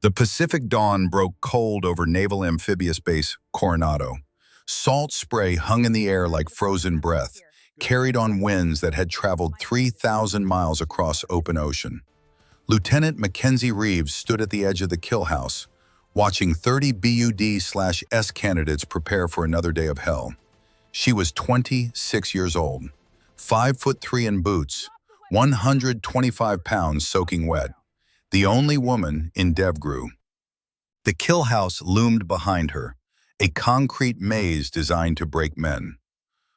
The Pacific dawn broke cold over Naval Amphibious Base Coronado. Salt spray hung in the air like frozen breath, carried on winds that had traveled 3,000 miles across open ocean. Lieutenant Mackenzie Reeves stood at the edge of the kill house, watching 30 BUD/S candidates prepare for another day of hell. She was 26 years old, 5'3" in boots, 125 pounds soaking wet, the only woman in DevGru. The kill house loomed behind her, a concrete maze designed to break men.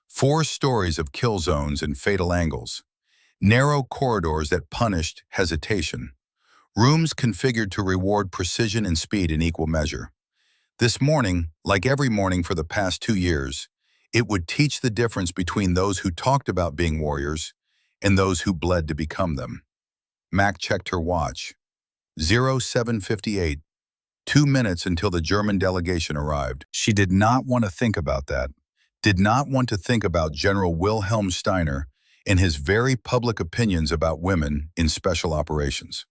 4 stories of kill zones and fatal angles, narrow corridors that punished hesitation, rooms configured to reward precision and speed in equal measure. This morning, like every morning for the past 2 years, it would teach the difference between those who talked about being warriors and those who bled to become them. Mac checked her watch. 07:58, 2 minutes until the German delegation arrived. She did not want to think about that, did not want to think about General Wilhelm Steiner and his very public opinions about women in special operations.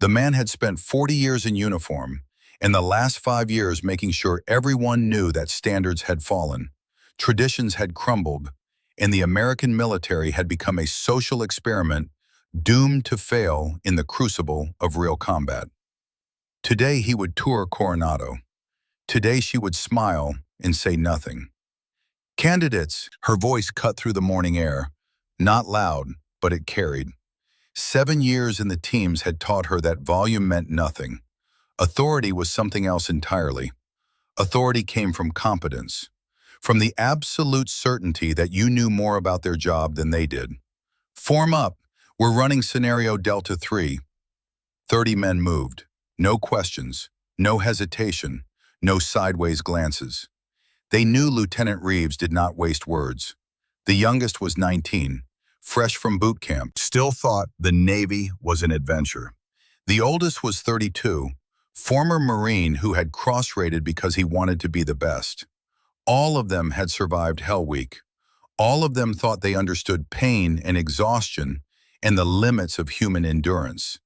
The man had spent 40 years in uniform, and the last 5 years making sure everyone knew that standards had fallen, traditions had crumbled, and the American military had become a social experiment doomed to fail in the crucible of real combat. Today he would tour Coronado. Today she would smile and say nothing. Candidates, her voice cut through the morning air, not loud, but it carried. 7 years in the teams had taught her that volume meant nothing. Authority was something else entirely. Authority came from competence, from the absolute certainty that you knew more about their job than they did. Form up. We're running scenario Delta 3. 30 men moved. No questions, no hesitation, no sideways glances. They knew Lieutenant Reeves did not waste words. The youngest was 19, fresh from boot camp, still thought the Navy was an adventure. The oldest was 32, former Marine who had cross-rated because he wanted to be the best. All of them had survived Hell Week. All of them thought they understood pain and exhaustion and the limits of human endurance.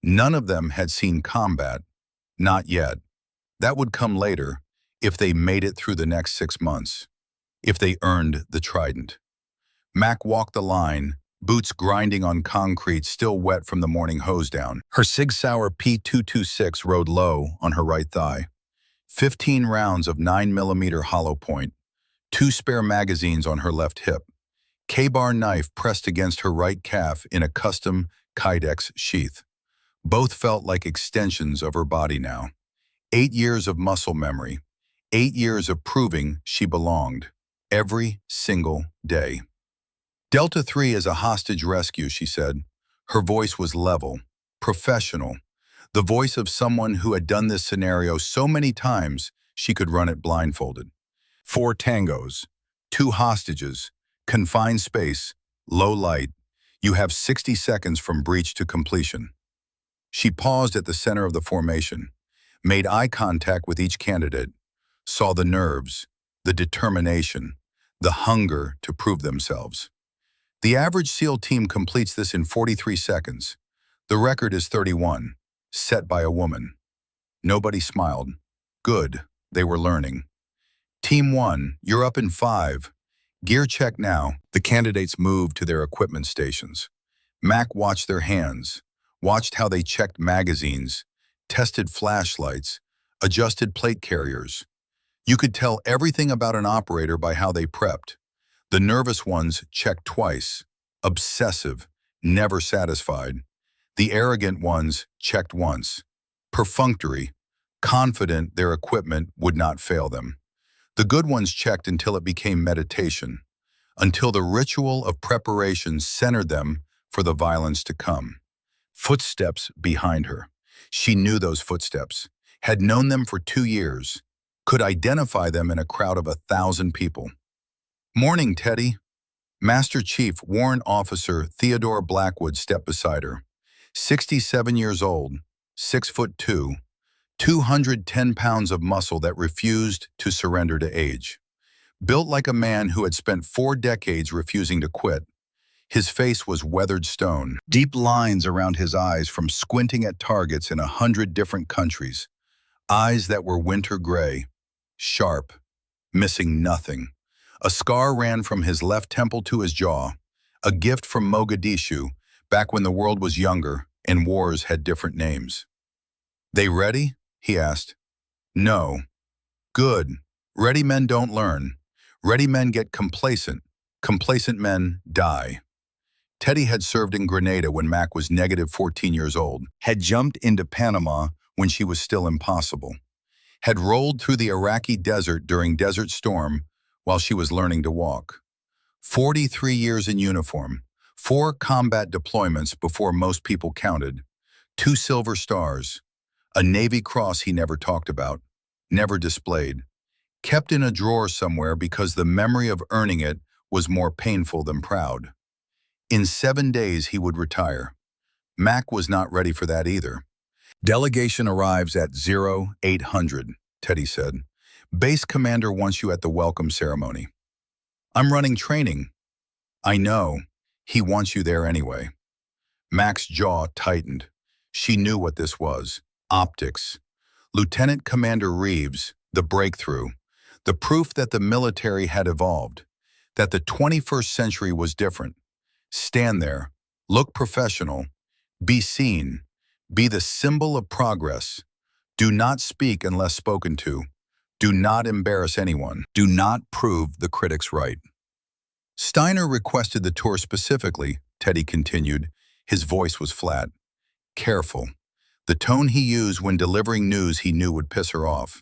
None of them had seen combat, not yet. That would come later, if they made it through the next 6 months, if they earned the trident. Mac walked the line, boots grinding on concrete still wet from the morning hose down. Her Sig Sauer P226 rode low on her right thigh. 15 rounds of 9mm hollow point, 2 spare magazines on her left hip. K-bar knife pressed against her right calf in a custom Kydex sheath. Both felt like extensions of her body now. 8 years of muscle memory, 8 years of proving she belonged, every single day. Delta 3 is a hostage rescue, she said. Her voice was level, professional, the voice of someone who had done this scenario so many times she could run it blindfolded. 4 tangos, 2 hostages, confined space, low light. You have 60 seconds from breach to completion. She paused at the center of the formation, made eye contact with each candidate, saw the nerves, the determination, the hunger to prove themselves. The average SEAL team completes this in 43 seconds. The record is 31, set by a woman. Nobody smiled. Good, they were learning. Team 1, you're up in 5. Gear check now. The candidates moved to their equipment stations. Mac watched their hands, watched how they checked magazines, tested flashlights, adjusted plate carriers. You could tell everything about an operator by how they prepped. The nervous ones checked twice, obsessive, never satisfied. The arrogant ones checked once, perfunctory, confident their equipment would not fail them. The good ones checked until it became meditation, until the ritual of preparation centered them for the violence to come. Footsteps behind her. She knew those footsteps, had known them for 2 years, could identify them in a crowd of 1,000 people. Morning, Teddy. Master Chief Warrant Officer Theodore Blackwood stepped beside her. 67 years old, 6'2", 210 pounds of muscle that refused to surrender to age. Built like a man who had spent 4 decades refusing to quit, His face was weathered stone, deep lines around his eyes from squinting at targets in 100 different countries. Eyes that were winter gray, sharp, missing nothing. A scar ran from his left temple to his jaw, a gift from Mogadishu, back when the world was younger and wars had different names. "They ready?" he asked. "No." "Good. Ready men don't learn. Ready men get complacent. Complacent men die." Teddy had served in Grenada when Mac was negative 14 years old, had jumped into Panama when she was still impossible, had rolled through the Iraqi desert during Desert Storm while she was learning to walk. 43 years in uniform, 4 combat deployments before most people counted, 2 silver stars, a Navy Cross he never talked about, never displayed, kept in a drawer somewhere because the memory of earning it was more painful than proud. In 7 days he would retire. Mac was not ready for that either. "Delegation arrives at 0800, Teddy said. "Base commander wants you at the welcome ceremony." "I'm running training." "I know. He wants you there anyway." Mac's jaw tightened. She knew what this was. Optics. Lieutenant Commander Reeves, the breakthrough. The proof that the military had evolved. That the 21st century was different. Stand there. Look professional. Be seen. Be the symbol of progress. Do not speak unless spoken to. Do not embarrass anyone. Do not prove the critics right. Steiner requested the tour specifically, Teddy continued. His voice was flat. Careful. The tone he used when delivering news he knew would piss her off.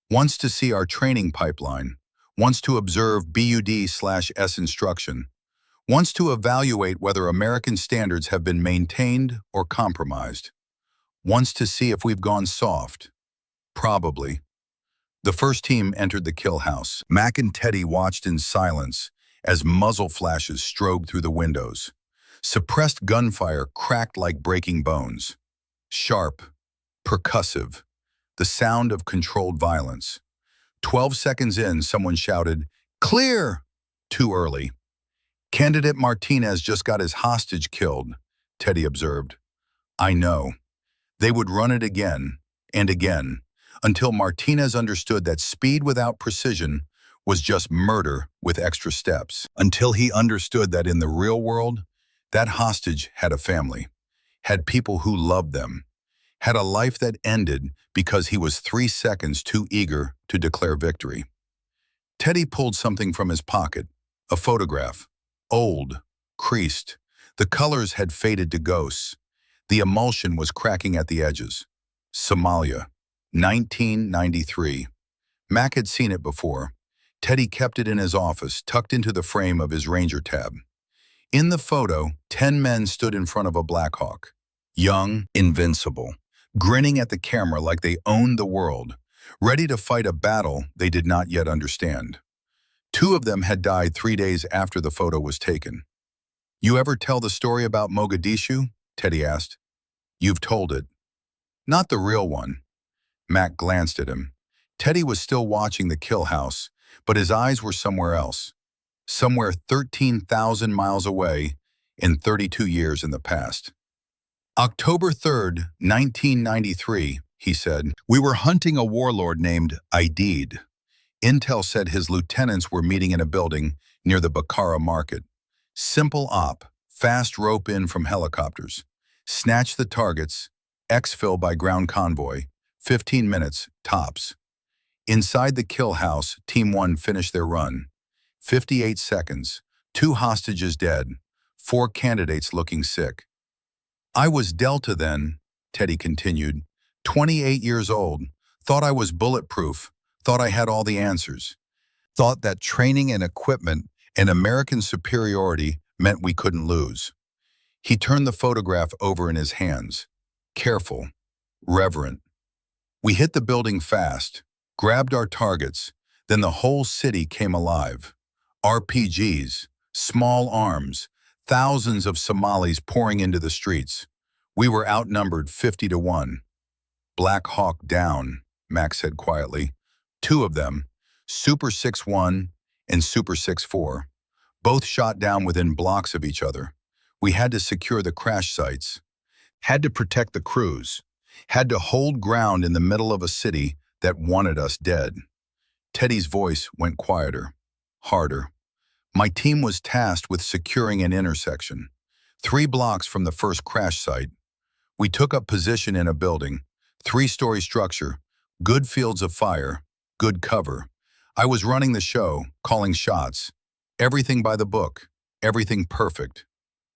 "Wants to see our training pipeline. Wants to observe BUD/S instruction. Wants to evaluate whether American standards have been maintained or compromised. Wants to see if we've gone soft. Probably." The first team entered the kill house. Mac and Teddy watched in silence as muzzle flashes strobed through the windows. Suppressed gunfire cracked like breaking bones. Sharp, percussive, the sound of controlled violence. 12 seconds in, someone shouted, "Clear!" Too early. "Candidate Martinez just got his hostage killed," Teddy observed. "I know." They would run it again and again until Martinez understood that speed without precision was just murder with extra steps. Until he understood that in the real world, that hostage had a family, had people who loved them, had a life that ended because he was 3 seconds too eager to declare victory. Teddy pulled something from his pocket, a photograph, old, creased. The colors had faded to ghosts. The emulsion was cracking at the edges. Somalia, 1993. Mac had seen it before. Teddy kept it in his office, tucked into the frame of his Ranger tab. In the photo, 10 men stood in front of a Black Hawk. Young, invincible, grinning at the camera like they owned the world, ready to fight a battle they did not yet understand. 2 of them had died 3 days after the photo was taken. "You ever tell the story about Mogadishu?" Teddy asked. "You've told it." "Not the real one." Mac glanced at him. Teddy was still watching the kill house, but his eyes were somewhere else. Somewhere 13,000 miles away in 32 years in the past. "October 3rd, 1993, he said. "We were hunting a warlord named Aidid. Intel said his lieutenants were meeting in a building near the Bakara market. Simple op, fast rope in from helicopters. Snatch the targets, exfil by ground convoy, 15 minutes, tops. Inside the kill house, Team 1 finished their run. 58 seconds, 2 hostages dead, 4 candidates looking sick. I was Delta then," Teddy continued, 28 years old, thought I was bulletproof, thought I had all the answers. Thought that training and equipment and American superiority meant we couldn't lose. He turned the photograph over in his hands. Careful, reverent. We hit the building fast, grabbed our targets, then the whole city came alive. RPGs, small arms, thousands of Somalis pouring into the streets. We were outnumbered 50-1. Black Hawk down, Max said quietly. 2 of them, Super 6-1 and Super 6-4. both shot down within blocks of each other. We had to secure the crash sites, had to protect the crews, had to hold ground in the middle of a city that wanted us dead. Teddy's voice went quieter, harder. My team was tasked with securing an intersection, 3 blocks from the first crash site. We took up position in a building, 3-story structure, good fields of fire, good cover. I was running the show, calling shots. Everything by the book, everything perfect.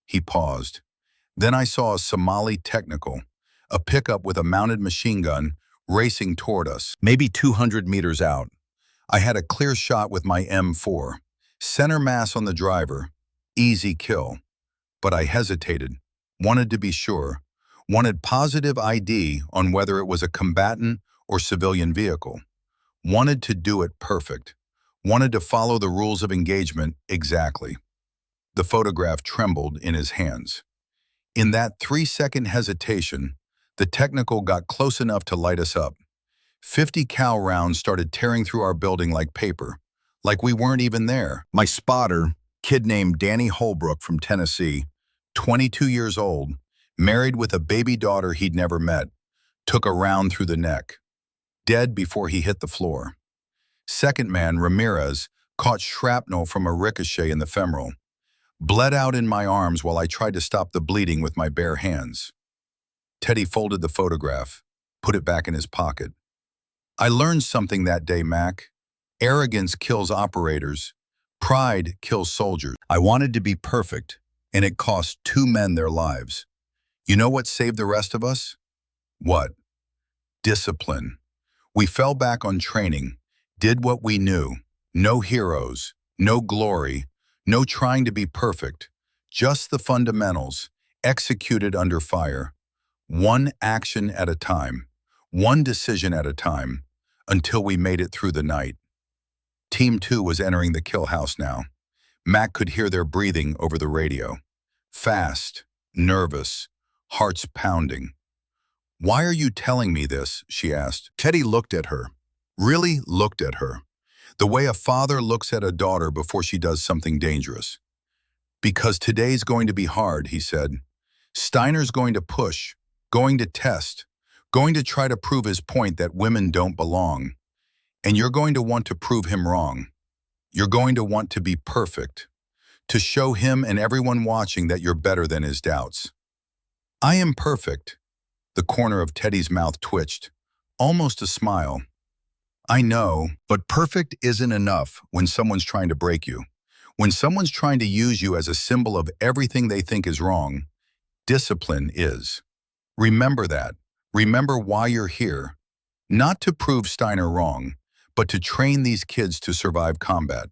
He paused. Then I saw a Somali technical, a pickup with a mounted machine gun, racing toward us, maybe 200 meters out. I had a clear shot with my M4. Center mass on the driver. Easy kill. But I hesitated, wanted to be sure, wanted positive ID on whether it was a combatant or civilian vehicle. Wanted to do it perfect. Wanted to follow the rules of engagement exactly. The photograph trembled in his hands. In that 3-second hesitation, the technical got close enough to light us up. 50 cal rounds started tearing through our building like paper, like we weren't even there. My spotter, kid named Danny Holbrook from Tennessee, 22 years old, married with a baby daughter he'd never met, took a round through the neck, dead before he hit the floor. Second man, Ramirez, caught shrapnel from a ricochet in the femoral, bled out in my arms while I tried to stop the bleeding with my bare hands. Teddy folded the photograph, put it back in his pocket. I learned something that day, Mac. Arrogance kills operators. Pride kills soldiers. I wanted to be perfect, and it cost 2 men their lives. You know what saved the rest of us? What? Discipline. We fell back on training, did what we knew. No heroes, no glory, no trying to be perfect. Just the fundamentals, executed under fire. One action at a time, one decision at a time, until we made it through the night. Team 2 was entering the kill house now. Mac could hear their breathing over the radio. Fast, nervous, hearts pounding. "Why are you telling me this?" she asked. Teddy looked at her, really looked at her, the way a father looks at a daughter before she does something dangerous. "Because today's going to be hard," he said. "Steiner's going to push, going to test, going to try to prove his point that women don't belong. And you're going to want to prove him wrong. You're going to want to be perfect, to show him and everyone watching that you're better than his doubts." "I am perfect." The corner of Teddy's mouth twitched, almost a smile. "I know, but perfect isn't enough when someone's trying to break you. When someone's trying to use you as a symbol of everything they think is wrong, discipline is. Remember that. Remember why you're here. Not to prove Steiner wrong, but to train these kids to survive combat."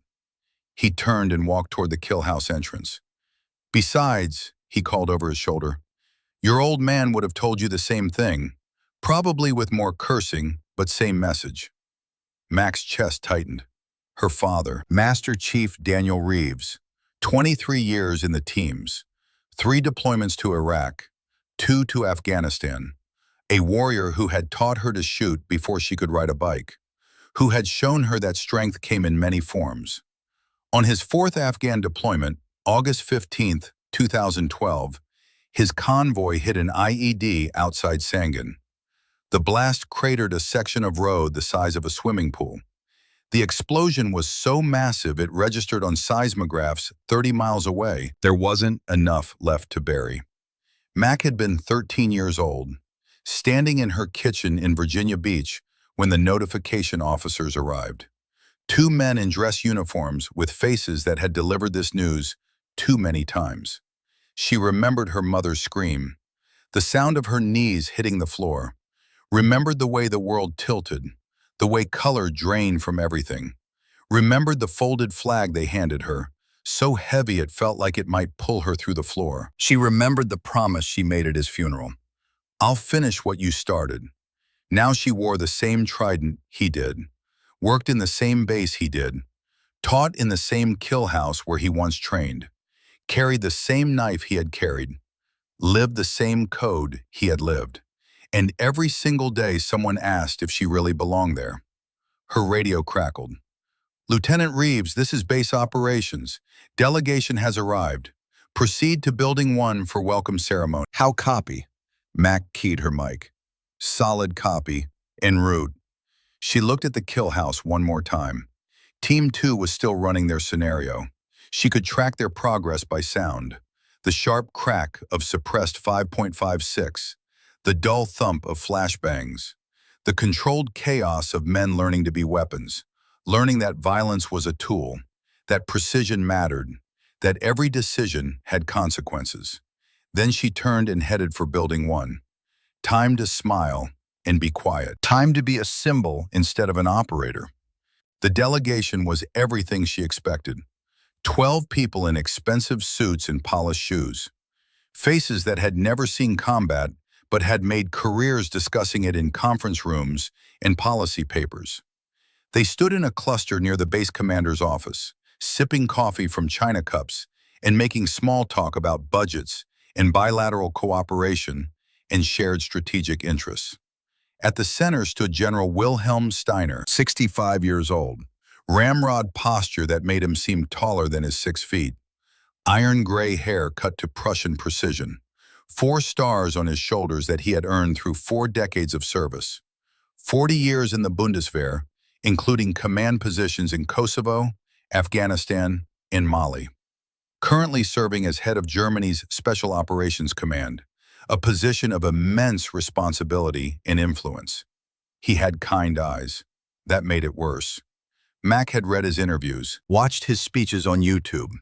He turned and walked toward the kill house entrance. "Besides," he called over his shoulder, "your old man would have told you the same thing, probably with more cursing, but same message." Mac's chest tightened. Her father, Master Chief Daniel Reeves, 23 years in the teams, 3 deployments to Iraq, 2 to Afghanistan, a warrior who had taught her to shoot before she could ride a bike, who had shown her that strength came in many forms. On his 4th Afghan deployment, August 15, 2012, his convoy hit an IED outside Sangin. The blast cratered a section of road the size of a swimming pool. The explosion was so massive it registered on seismographs 30 miles away. There wasn't enough left to bury. Mac had been 13 years old, standing in her kitchen in Virginia Beach when the notification officers arrived. 2 men in dress uniforms with faces that had delivered this news too many times. She remembered her mother's scream, the sound of her knees hitting the floor, remembered the way the world tilted, the way color drained from everything, remembered the folded flag they handed her, so heavy it felt like it might pull her through the floor. She remembered the promise she made at his funeral. "I'll finish what you started." Now she wore the same trident he did, worked in the same base he did, taught in the same kill house where he once trained, carried the same knife he had carried, lived the same code he had lived. And every single day someone asked if she really belonged there. Her radio crackled. Lieutenant Reeves, this is base operations. Delegation has arrived. Proceed to Building 1 for welcome ceremony. How copy? Mac keyed her mic. Solid copy. En route. She looked at the kill house one more time. Team 2 was still running their scenario. She could track their progress by sound. The sharp crack of suppressed 5.56. The dull thump of flashbangs. The controlled chaos of men learning to be weapons. Learning that violence was a tool. That precision mattered. That every decision had consequences. Then she turned and headed for Building 1. Time to smile and be quiet. Time to be a symbol instead of an operator. The delegation was everything she expected. 12 people in expensive suits and polished shoes. Faces that had never seen combat, but had made careers discussing it in conference rooms and policy papers. They stood in a cluster near the base commander's office, sipping coffee from china cups and making small talk about budgets and bilateral cooperation and shared strategic interests. At the center stood General Wilhelm Steiner, 65 years old, ramrod posture that made him seem taller than his 6 feet, iron gray hair cut to Prussian precision, 4 stars on his shoulders that he had earned through 4 decades of service, 40 years in the Bundeswehr, including command positions in Kosovo, Afghanistan, and Mali. Currently serving as head of Germany's Special Operations Command, a position of immense responsibility and influence. He had kind eyes. That made it worse. Mac had read his interviews, watched his speeches on YouTube,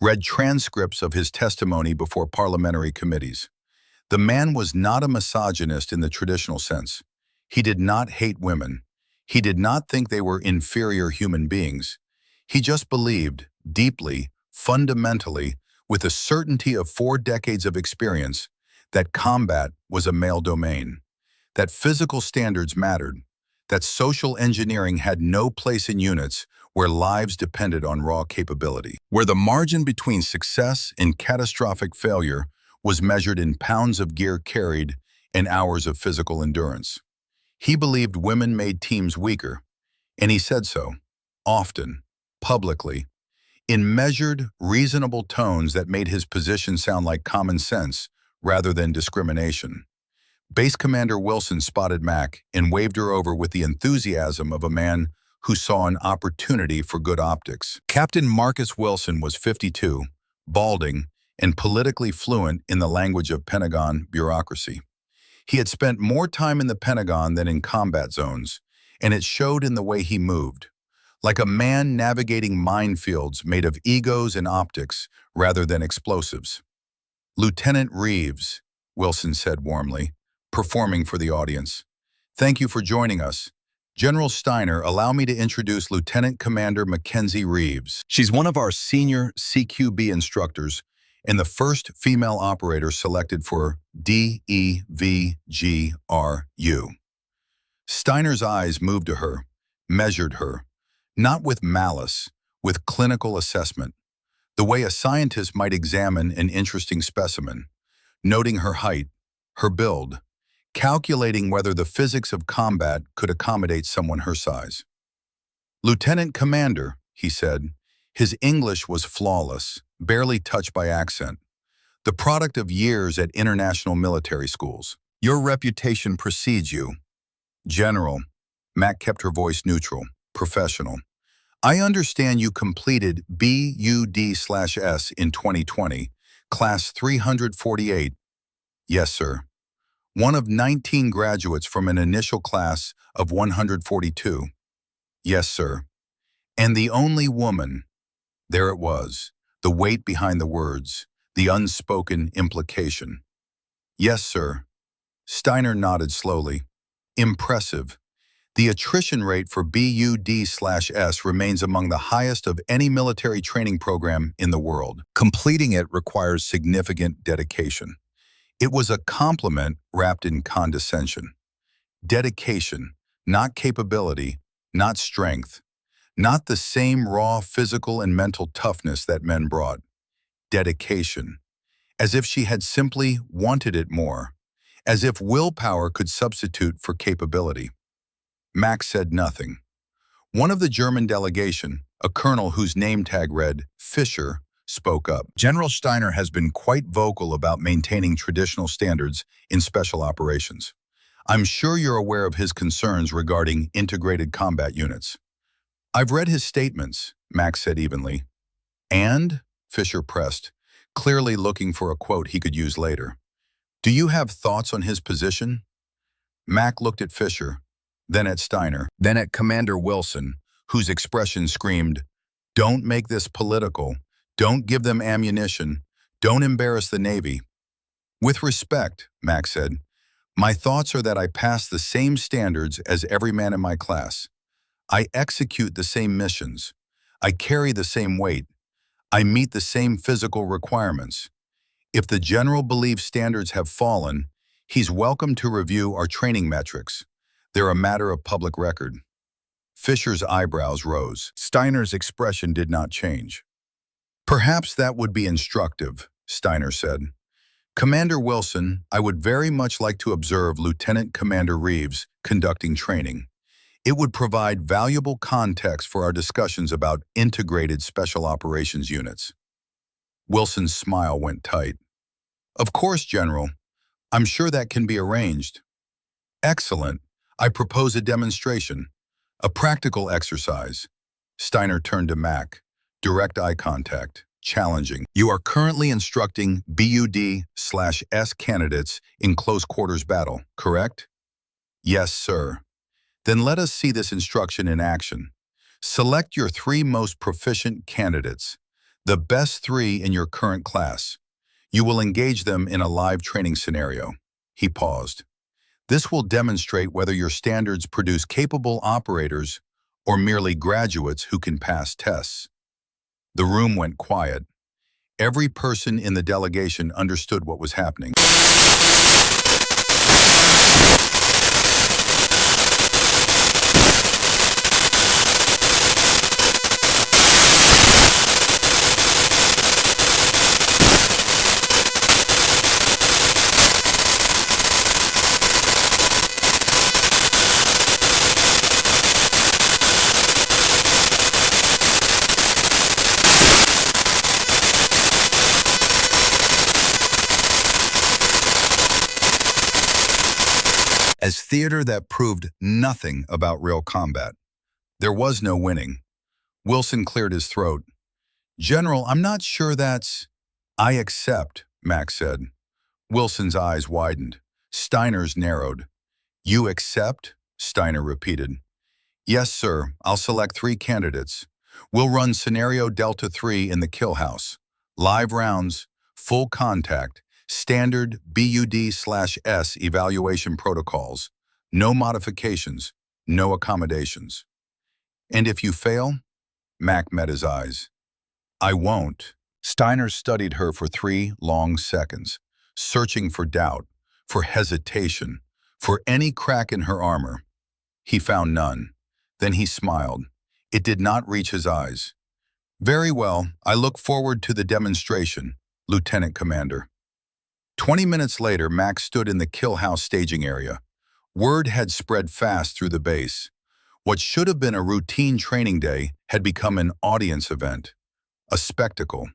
read transcripts of his testimony before parliamentary committees. The man was not a misogynist in the traditional sense. He did not hate women. He did not think they were inferior human beings. He just believed, deeply, fundamentally, with the certainty of 4 decades of experience, that combat was a male domain, that physical standards mattered, that social engineering had no place in units where lives depended on raw capability, where the margin between success and catastrophic failure was measured in pounds of gear carried and hours of physical endurance. He believed women made teams weaker, and he said so, often, publicly, in measured, reasonable tones that made his position sound like common sense rather than discrimination. Base Commander Wilson spotted Mac and waved her over with the enthusiasm of a man who saw an opportunity for good optics. Captain Marcus Wilson was 52, balding, and politically fluent in the language of Pentagon bureaucracy. He had spent more time in the Pentagon than in combat zones, and it showed in the way he moved, like a man navigating minefields made of egos and optics rather than explosives. "Lieutenant Reeves," Wilson said warmly, performing for the audience. "Thank you for joining us. General Steiner, allow me to introduce Lieutenant Commander Mackenzie Reeves. She's one of our senior CQB instructors and the first female operator selected for DEVGRU." Steiner's eyes moved to her, measured her, not with malice, with clinical assessment, the way a scientist might examine an interesting specimen, noting her height, her build, calculating whether the physics of combat could accommodate someone her size. "Lieutenant Commander," he said. His English was flawless, barely touched by accent, the product of years at international military schools. "Your reputation precedes you." "General," Mac kept her voice neutral, professional. "I understand you completed BUD/S in 2020, Class 348. "Yes, sir." "One of 19 graduates from an initial class of 142. "Yes, sir." "And the only woman." There it was, the weight behind the words, the unspoken implication. "Yes, sir." Steiner nodded slowly. "Impressive. The attrition rate for BUD/S remains among the highest of any military training program in the world. Completing it requires significant dedication." It was a compliment wrapped in condescension. Dedication, not capability, not strength, not the same raw physical and mental toughness that men brought. Dedication, as if she had simply wanted it more, as if willpower could substitute for capability. Max said nothing. One of the German delegation, A colonel whose name tag read Fisher spoke up. General Steiner has been quite vocal about maintaining traditional standards in special operations. I'm sure you're aware of his concerns regarding integrated combat units. I've read his statements, Max said evenly. And? Fisher pressed, clearly looking for a quote he could use later. Do you have thoughts on his position? Mac looked at Fisher, then at Steiner, then at Commander Wilson, whose expression screamed, "Don't make this political. Don't give them ammunition. Don't embarrass the Navy." With respect, Mac said, my thoughts are that I pass the same standards as every man in my class. I execute the same missions. I carry the same weight. I meet the same physical requirements. If the general believes standards have fallen, he's welcome to review our training metrics. They're a matter of public record. Fisher's eyebrows rose. Steiner's expression did not change. Perhaps that would be instructive, Steiner said. Commander Wilson, I would very much like to observe Lieutenant Commander Reeves conducting training. It would provide valuable context for our discussions about integrated special operations units. Wilson's smile went tight. Of course, General. I'm sure that can be arranged. Excellent. I propose a demonstration, a practical exercise. Steiner turned to Mac, direct eye contact, challenging. You are currently instructing BUD/S candidates in close quarters battle, correct? Yes, sir. Then let us see this instruction in action. Select your 3 most proficient candidates, the best 3 in your current class. You will engage them in a live training scenario. He paused. This will demonstrate whether your standards produce capable operators or merely graduates who can pass tests. The room went quiet. Every person in the delegation understood what was happening. As theater that proved nothing about real combat. There was no winning. Wilson cleared his throat. General, I'm not sure that's... I accept, Max said. Wilson's eyes widened. Steiner's narrowed. You accept? Steiner repeated. Yes, sir. I'll select 3 candidates. We'll run scenario Delta 3 in the kill house. Live rounds, full contact, standard BUD/S evaluation protocols. No modifications, no accommodations. And if you fail? Mac met his eyes. I won't. Steiner studied her for 3 long seconds, searching for doubt, for hesitation, for any crack in her armor. He found none. Then he smiled. It did not reach his eyes. Very well, I look forward to the demonstration, Lieutenant Commander. 20 minutes later, Max stood in the kill house staging area. Word had spread fast through the base. What should have been a routine training day had become an audience event, a spectacle.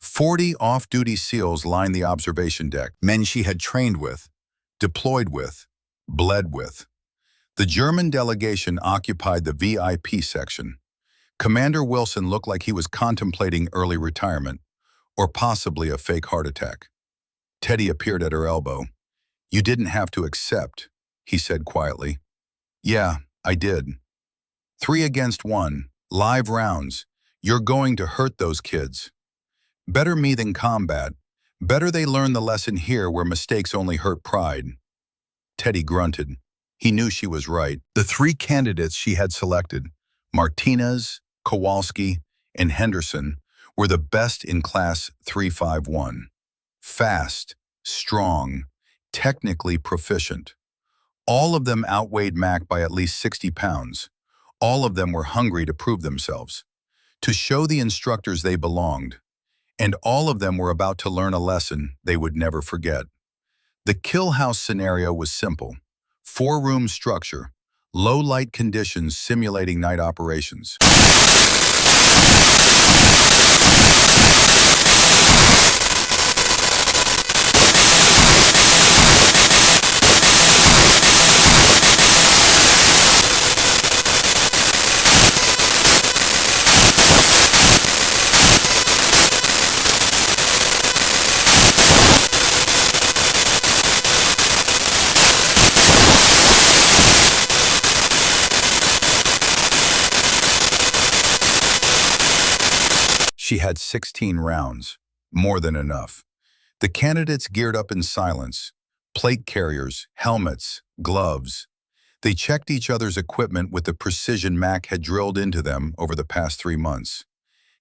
40 off-duty SEALs lined the observation deck, men she had trained with, deployed with, bled with. The German delegation occupied the VIP section. Commander Wilson looked like he was contemplating early retirement, or possibly a fake heart attack. Teddy appeared at her elbow. You didn't have to accept, he said quietly. Yeah, I did. 3 against 1, live rounds. You're going to hurt those kids. Better me than combat. Better they learn the lesson here where mistakes only hurt pride. Teddy grunted. He knew she was right. The 3 candidates she had selected, Martinez, Kowalski, and Henderson, were the best in Class 351. Fast, strong, technically proficient. All of them outweighed Mac by at least 60 pounds. All of them were hungry to prove themselves, to show the instructors they belonged, and all of them were about to learn a lesson they would never forget. The kill house scenario was simple. 4-room structure, low light conditions simulating night operations. She had 16 rounds, more than enough. The candidates geared up in silence, plate carriers, helmets, gloves. They checked each other's equipment with the precision Mac had drilled into them over the past 3 months,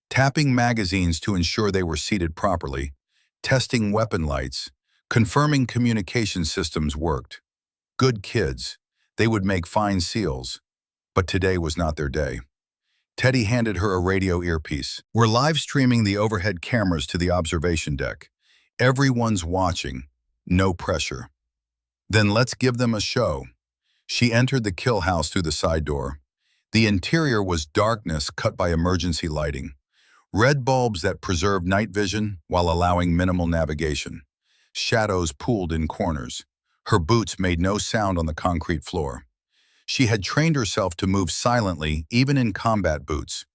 tapping magazines to ensure they were seated properly, testing weapon lights, confirming communication systems worked. Good kids. They would make fine SEALs. But today was not their day. Teddy handed her a radio earpiece. We're live streaming the overhead cameras to the observation deck. Everyone's watching. No pressure. Then let's give them a show. She entered the kill house through the side door. The interior was darkness cut by emergency lighting. Red bulbs that preserved night vision while allowing minimal navigation. Shadows pooled in corners. Her boots made no sound on the concrete floor. She had trained herself to move silently even in combat boots.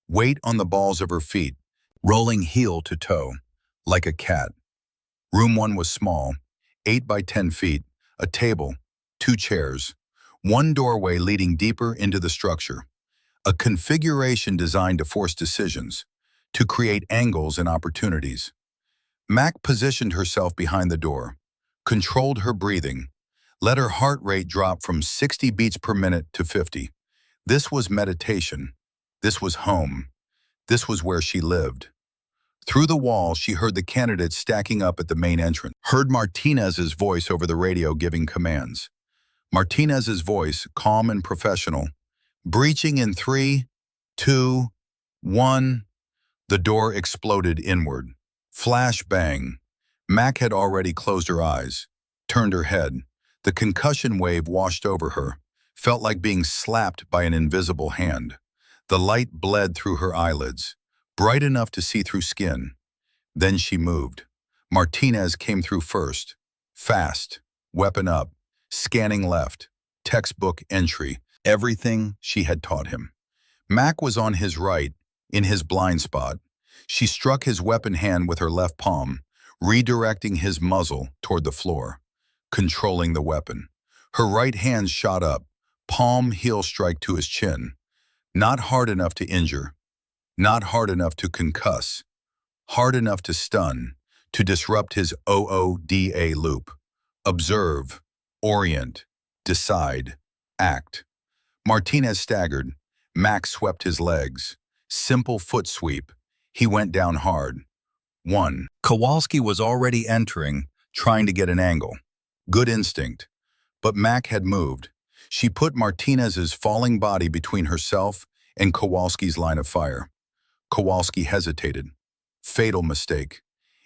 Weight on the balls of her feet, rolling heel to toe, like a cat. Room 1 was small, 8 by 10 feet, a table, 2 chairs, one doorway leading deeper into the structure. A configuration designed to force decisions, to create angles and opportunities. Mac positioned herself behind the door, controlled her breathing, let her heart rate drop from 60 beats per minute to 50. This was meditation. This was home. This was where she lived. Through the wall, she heard the candidates stacking up at the main entrance, heard Martinez's voice over the radio giving commands. Martinez's voice, calm and professional. Breaching in 3, 2, 1. The door exploded inward. Flash bang. Mac had already closed her eyes, turned her head. The concussion wave washed over her, felt like being slapped by an invisible hand. The light bled through her eyelids, bright enough to see through skin. Then she moved. Martinez came through first. Fast, weapon up, scanning left, textbook entry, everything she had taught him. Mac was on his right, in his blind spot. She struck his weapon hand with her left palm, redirecting his muzzle toward the floor, controlling the weapon. Her right hand shot up, palm heel strike to his chin. Not hard enough to injure, not hard enough to concuss, hard enough to stun, to disrupt his OODA loop. Observe, orient, decide, act. Martinez staggered. Max swept his legs. Simple foot sweep. He went down hard. 1. Kowalski was already entering, trying to get an angle. Good instinct. But Mac had moved. She put Martinez's falling body between herself and Kowalski's line of fire. Kowalski hesitated. Fatal mistake.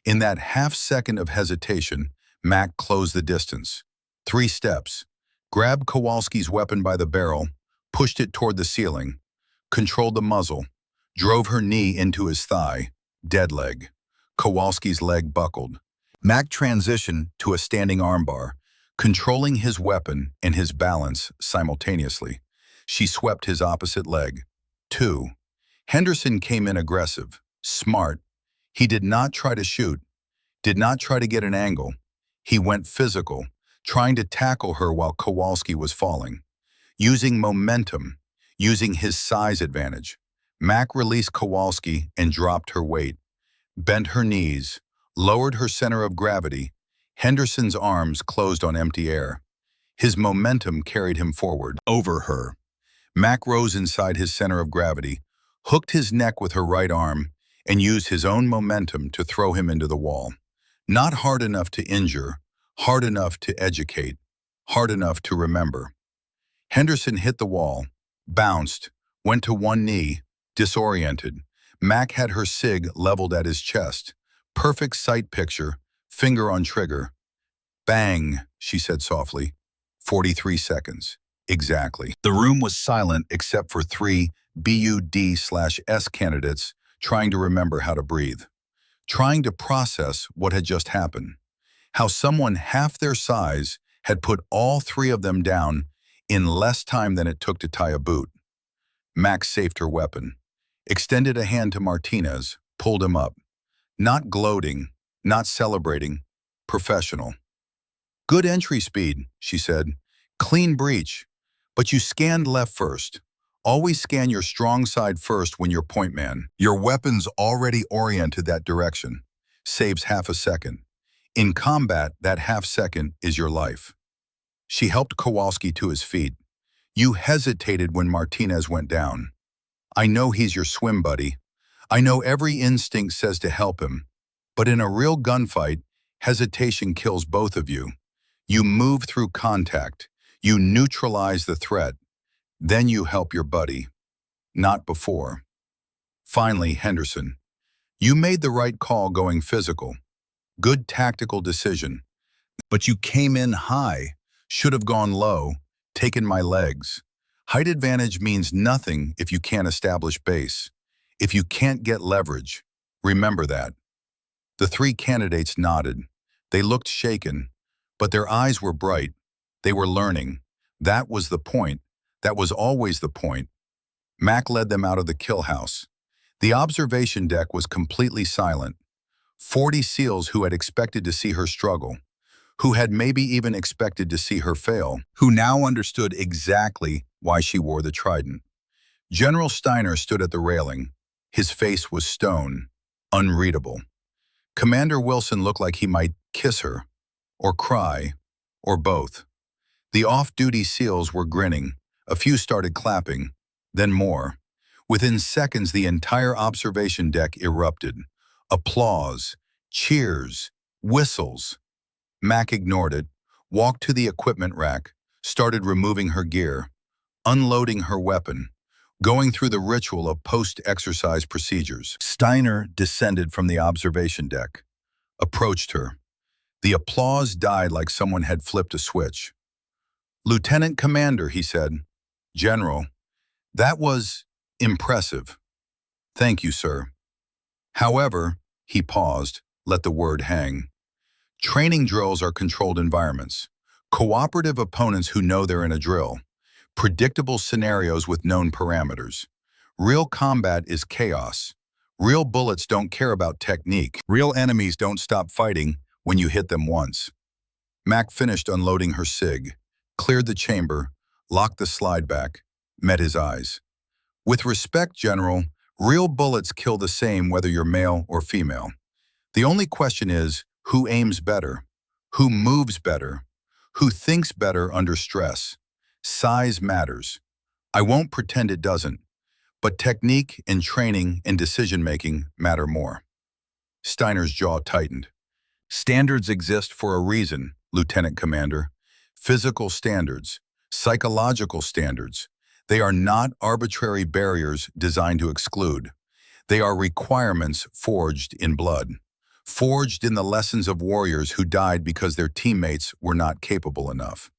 In that half-second of hesitation, Mac closed the distance. 3 steps. Grabbed Kowalski's weapon by the barrel, pushed it toward the ceiling, controlled the muzzle, drove her knee into his thigh, dead leg. Kowalski's leg buckled. Mac transitioned to a standing armbar, controlling his weapon and his balance simultaneously. She swept his opposite leg. 2. Henderson came in aggressive, smart. He did not try to shoot, did not try to get an angle. He went physical, trying to tackle her while Kowalski was falling. Using momentum, using his size advantage. Mac released Kowalski and dropped her weight, bent her knees, lowered her center of gravity. Henderson's arms closed on empty air. His momentum carried him forward, over her. Mac rose inside his center of gravity, hooked his neck with her right arm, and used his own momentum to throw him into the wall. Not hard enough to injure, hard enough to educate, hard enough to remember. Henderson hit the wall, bounced, went to one knee, disoriented. Mac had her SIG leveled at his chest. Perfect sight picture, finger on trigger. Bang, she said softly. 43 seconds. Exactly. The room was silent except for 3 BUD/S candidates trying to remember how to breathe, trying to process what had just happened, how someone half their size had put all 3 of them down in less time than it took to tie a boot. Max saved her weapon, extended a hand to Martinez, pulled him up. Not gloating, not celebrating, professional. Good entry speed, she said. Clean breach. But you scanned left first. Always scan your strong side first when you're point man. Your weapon's already oriented that direction. Saves half a second. In combat, that half second is your life. She helped Kowalski to his feet. You hesitated when Martinez went down. I know he's your swim buddy. I know every instinct says to help him. But in a real gunfight, hesitation kills both of you. You move through contact. You neutralize the threat. Then you help your buddy. Not before. Finally, Henderson. You made the right call going physical. Good tactical decision. But you came in high. Should have gone low. Taken my legs. Height advantage means nothing if you can't establish base. If you can't get leverage. Remember that. The three candidates nodded. They looked shaken, but their eyes were bright. They were learning. That was the point. That was always the point. Mac led them out of the kill house. The observation deck was completely silent. 40 SEALs who had expected to see her struggle, who had maybe even expected to see her fail, who now understood exactly why she wore the trident. General Steiner stood at the railing. His face was stone, unreadable. Commander Wilson looked like he might kiss her, or cry, or both. The off-duty SEALs were grinning. A few started clapping, then more. Within seconds, the entire observation deck erupted. Applause, cheers, whistles. Mac ignored it, walked to the equipment rack, started removing her gear, unloading her weapon, going through the ritual of post-exercise procedures. Steiner descended from the observation deck, approached her. The applause died like someone had flipped a switch. "Lieutenant Commander," he said. "General, that was impressive. Thank you, sir." However, he paused, let the word hang. Training drills are controlled environments. Cooperative opponents who know they're in a drill. Predictable scenarios with known parameters. Real combat is chaos. Real bullets don't care about technique. Real enemies don't stop fighting when you hit them once. Mac finished unloading her SIG, cleared the chamber, locked the slide back, met his eyes. "With respect, General, real bullets kill the same whether you're male or female. The only question is, who aims better? Who moves better? Who thinks better under stress? Size matters. I won't pretend it doesn't, but technique and training and decision-making matter more." Steiner's jaw tightened. "Standards exist for a reason, Lieutenant Commander. Physical standards, psychological standards. They are not arbitrary barriers designed to exclude. They are requirements forged in blood, forged in the lessons of warriors who died because their teammates were not capable enough.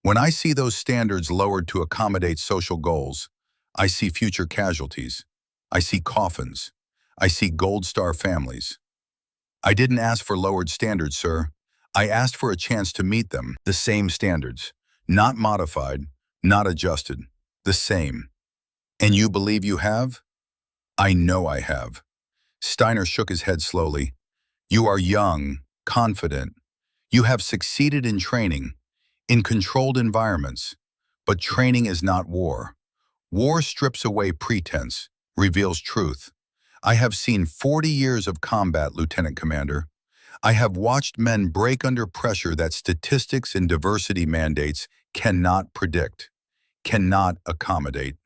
When I see those standards lowered to accommodate social goals, I see future casualties. I see coffins. I see Gold Star families. I didn't ask for lowered standards, sir. I asked for a chance to meet them, the same standards, not modified, not adjusted, the same. And you believe you have? I know I have." Steiner shook his head slowly. "You are young, confident. You have succeeded in training, in controlled environments. But training is not war. War strips away pretense, reveals truth. I have seen 40 years of combat, Lieutenant Commander. I have watched men break under pressure that statistics and diversity mandates cannot predict, cannot accommodate."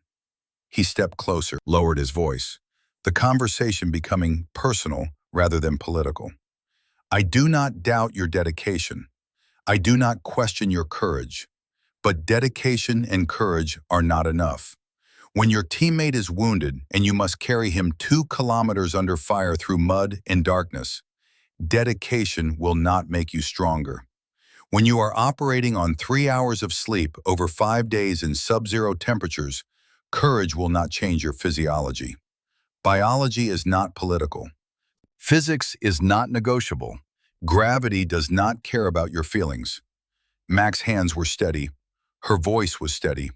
He stepped closer, lowered his voice, the conversation becoming personal rather than political. "I do not doubt your dedication. I do not question your courage. But dedication and courage are not enough. When your teammate is wounded and you must carry him 2 kilometers under fire through mud and darkness, dedication will not make you stronger. When you are operating on 3 hours of sleep over 5 days in sub-zero temperatures, courage will not change your physiology. Biology is not political. Physics is not negotiable. Gravity does not care about your feelings." Mac's hands were steady. Her voice was steady.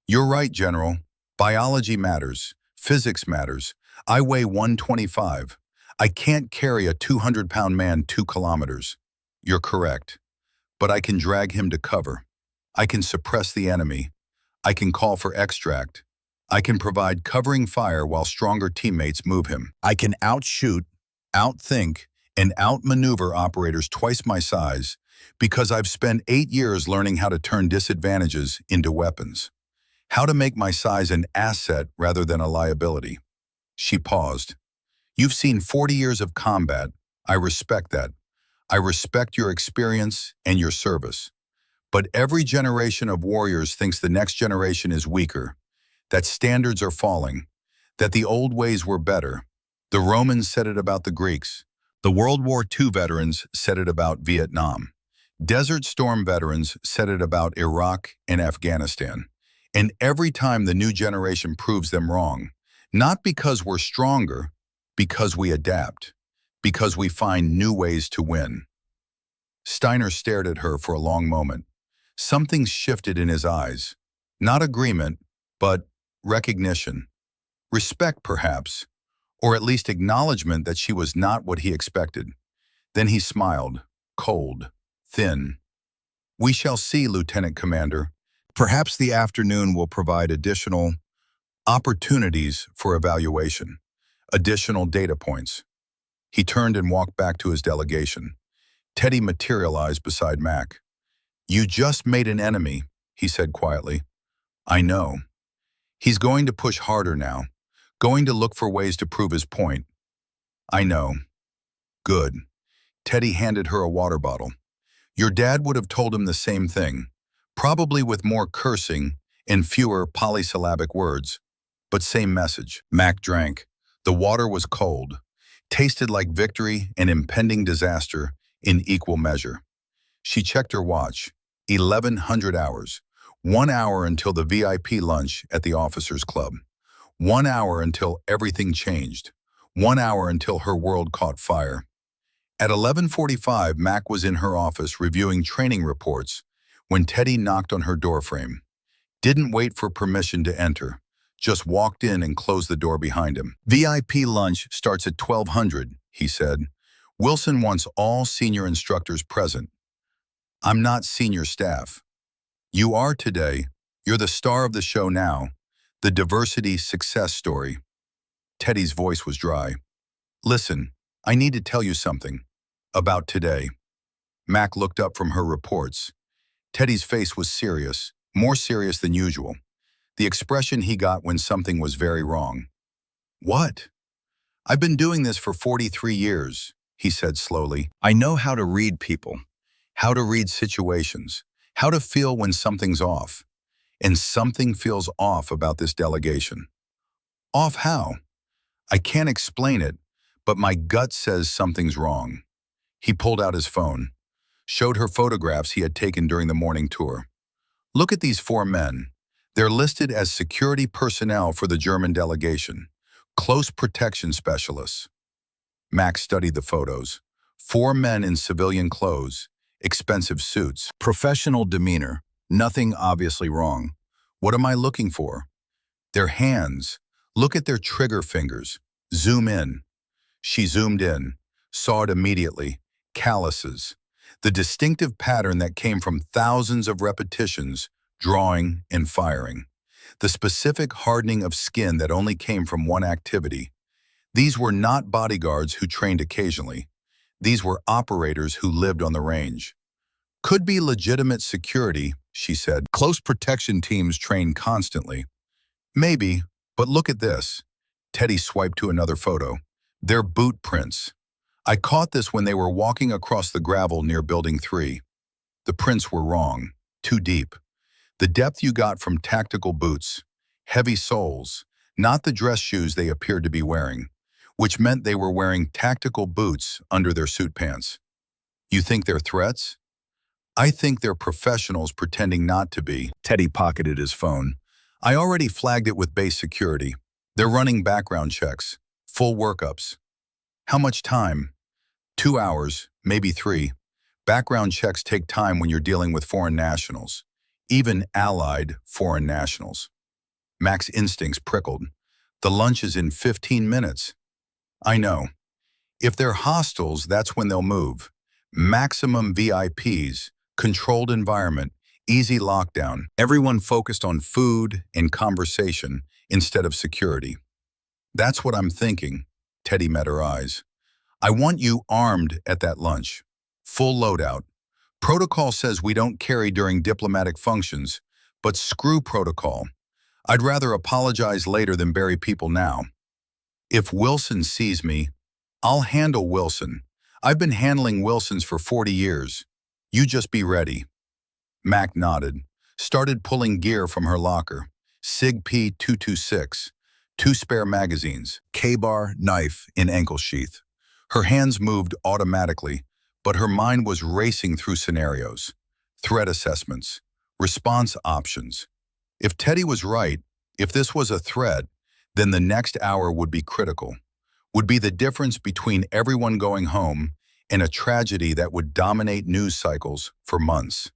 "You're right, General. Biology matters. Physics matters. I weigh 125. I can't carry a 200-pound man 2 kilometers. You're correct. But I can drag him to cover. I can suppress the enemy. I can call for extract. I can provide covering fire while stronger teammates move him. I can outshoot, outthink, and outmaneuver operators twice my size because I've spent 8 years learning how to turn disadvantages into weapons. How to make my size an asset rather than a liability. She paused. You've seen 40 years of combat. I respect that. I respect your experience and your service. But every generation of warriors thinks the next generation is weaker, that standards are falling, that the old ways were better. The Romans said it about the Greeks. The World War II veterans said it about Vietnam. Desert Storm veterans said it about Iraq and Afghanistan. And every time the new generation proves them wrong, not because we're stronger, because we adapt, because we find new ways to win. Steiner stared at her for a long moment. Something shifted in his eyes. Not agreement, but recognition. Respect, perhaps, or at least acknowledgement that she was not what he expected. Then he smiled, cold, thin. We shall see, Lieutenant Commander. Perhaps the afternoon will provide additional opportunities for evaluation, additional data points. He turned and walked back to his delegation. Teddy materialized beside Mac. You just made an enemy, he said quietly. I know. He's going to push harder now, going to look for ways to prove his point. I know. Good. Teddy handed her a water bottle. Your dad would have told him the same thing, probably with more cursing and fewer polysyllabic words, but same message. Mac drank. The water was cold, tasted like victory and impending disaster in equal measure. She checked her watch. 1,100 hours. 1 hour until the VIP lunch at the officers' club. 1 hour until everything changed. 1 hour until her world caught fire. At 11:45, Mac was in her office reviewing training reports when Teddy knocked on her doorframe. Didn't wait for permission to enter, just walked in and closed the door behind him. VIP lunch starts at 1200, he said. Wilson wants all senior instructors present. I'm not senior staff. You are today. You're the star of the show now. The diversity success story. Teddy's voice was dry. Listen, I need to tell you something. About today. Mac looked up from her reports. Teddy's face was serious, more serious than usual. The expression he got when something was very wrong. What? I've been doing this for 43 years, he said slowly. I know how to read people, how to read situations, how to feel when something's off. And something feels off about this delegation. Off how? I can't explain it, but my gut says something's wrong. He pulled out his phone, showed her photographs he had taken during the morning tour. Look at these 4 men. They're listed as security personnel for the German delegation, close protection specialists. Max studied the photos. 4 men in civilian clothes, expensive suits, professional demeanor, nothing obviously wrong. What am I looking for? Their hands. Look at their trigger fingers. Zoom in. She zoomed in, saw it immediately. Calluses. The distinctive pattern that came from thousands of repetitions, drawing and firing. The specific hardening of skin that only came from one activity. These were not bodyguards who trained occasionally. These were operators who lived on the range. Could be legitimate security, she said. Close protection teams train constantly. Maybe, but look at this. Teddy swiped to another photo. They're boot prints. I caught this when they were walking across the gravel near Building 3. The prints were wrong, too deep. The depth you got from tactical boots, heavy soles, not the dress shoes they appeared to be wearing, which meant they were wearing tactical boots under their suit pants. You think they're threats? I think they're professionals pretending not to be. Teddy pocketed his phone. I already flagged it with base security. They're running background checks, full workups. How much time? 2 hours, maybe 3. Background checks take time when you're dealing with foreign nationals, even allied foreign nationals. Mac's instincts prickled. The lunch is in 15 minutes. I know. If they're hostiles, that's when they'll move. Maximum VIPs, controlled environment, Easy lockdown. Everyone focused on food and conversation instead of security. That's what I'm thinking. Teddy met her eyes. I want you armed at that lunch. Full loadout. Protocol says we don't carry during diplomatic functions, but screw protocol. I'd rather apologize later than bury people now. If Wilson sees me, I'll handle Wilson. I've been handling Wilsons for 40 years. You just be ready. Mac nodded, started pulling gear from her locker. Sig P226, 2 spare magazines, K-bar, knife in ankle sheath. Her hands moved automatically, but her mind was racing through scenarios, threat assessments, response options. If Teddy was right, if this was a threat, then the next hour would be critical, would be the difference between everyone going home and a tragedy that would dominate news cycles for months.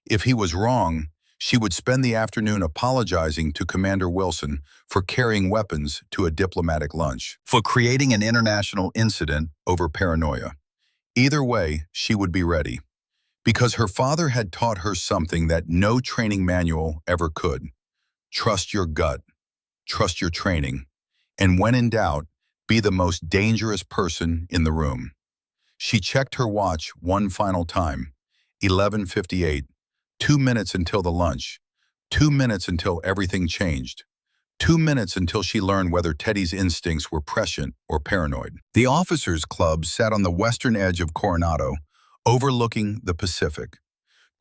If he was wrong, she would spend the afternoon apologizing to Commander Wilson for carrying weapons to a diplomatic lunch, for creating an international incident over paranoia. Either way, she would be ready, because her father had taught her something that no training manual ever could. Trust your gut, trust your training, and when in doubt, be the most dangerous person in the room. She checked her watch one final time, 11:58. 2 minutes until the lunch. 2 minutes until everything changed. 2 minutes until she learned whether Teddy's instincts were prescient or paranoid. The officers' club sat on the western edge of Coronado, overlooking the Pacific.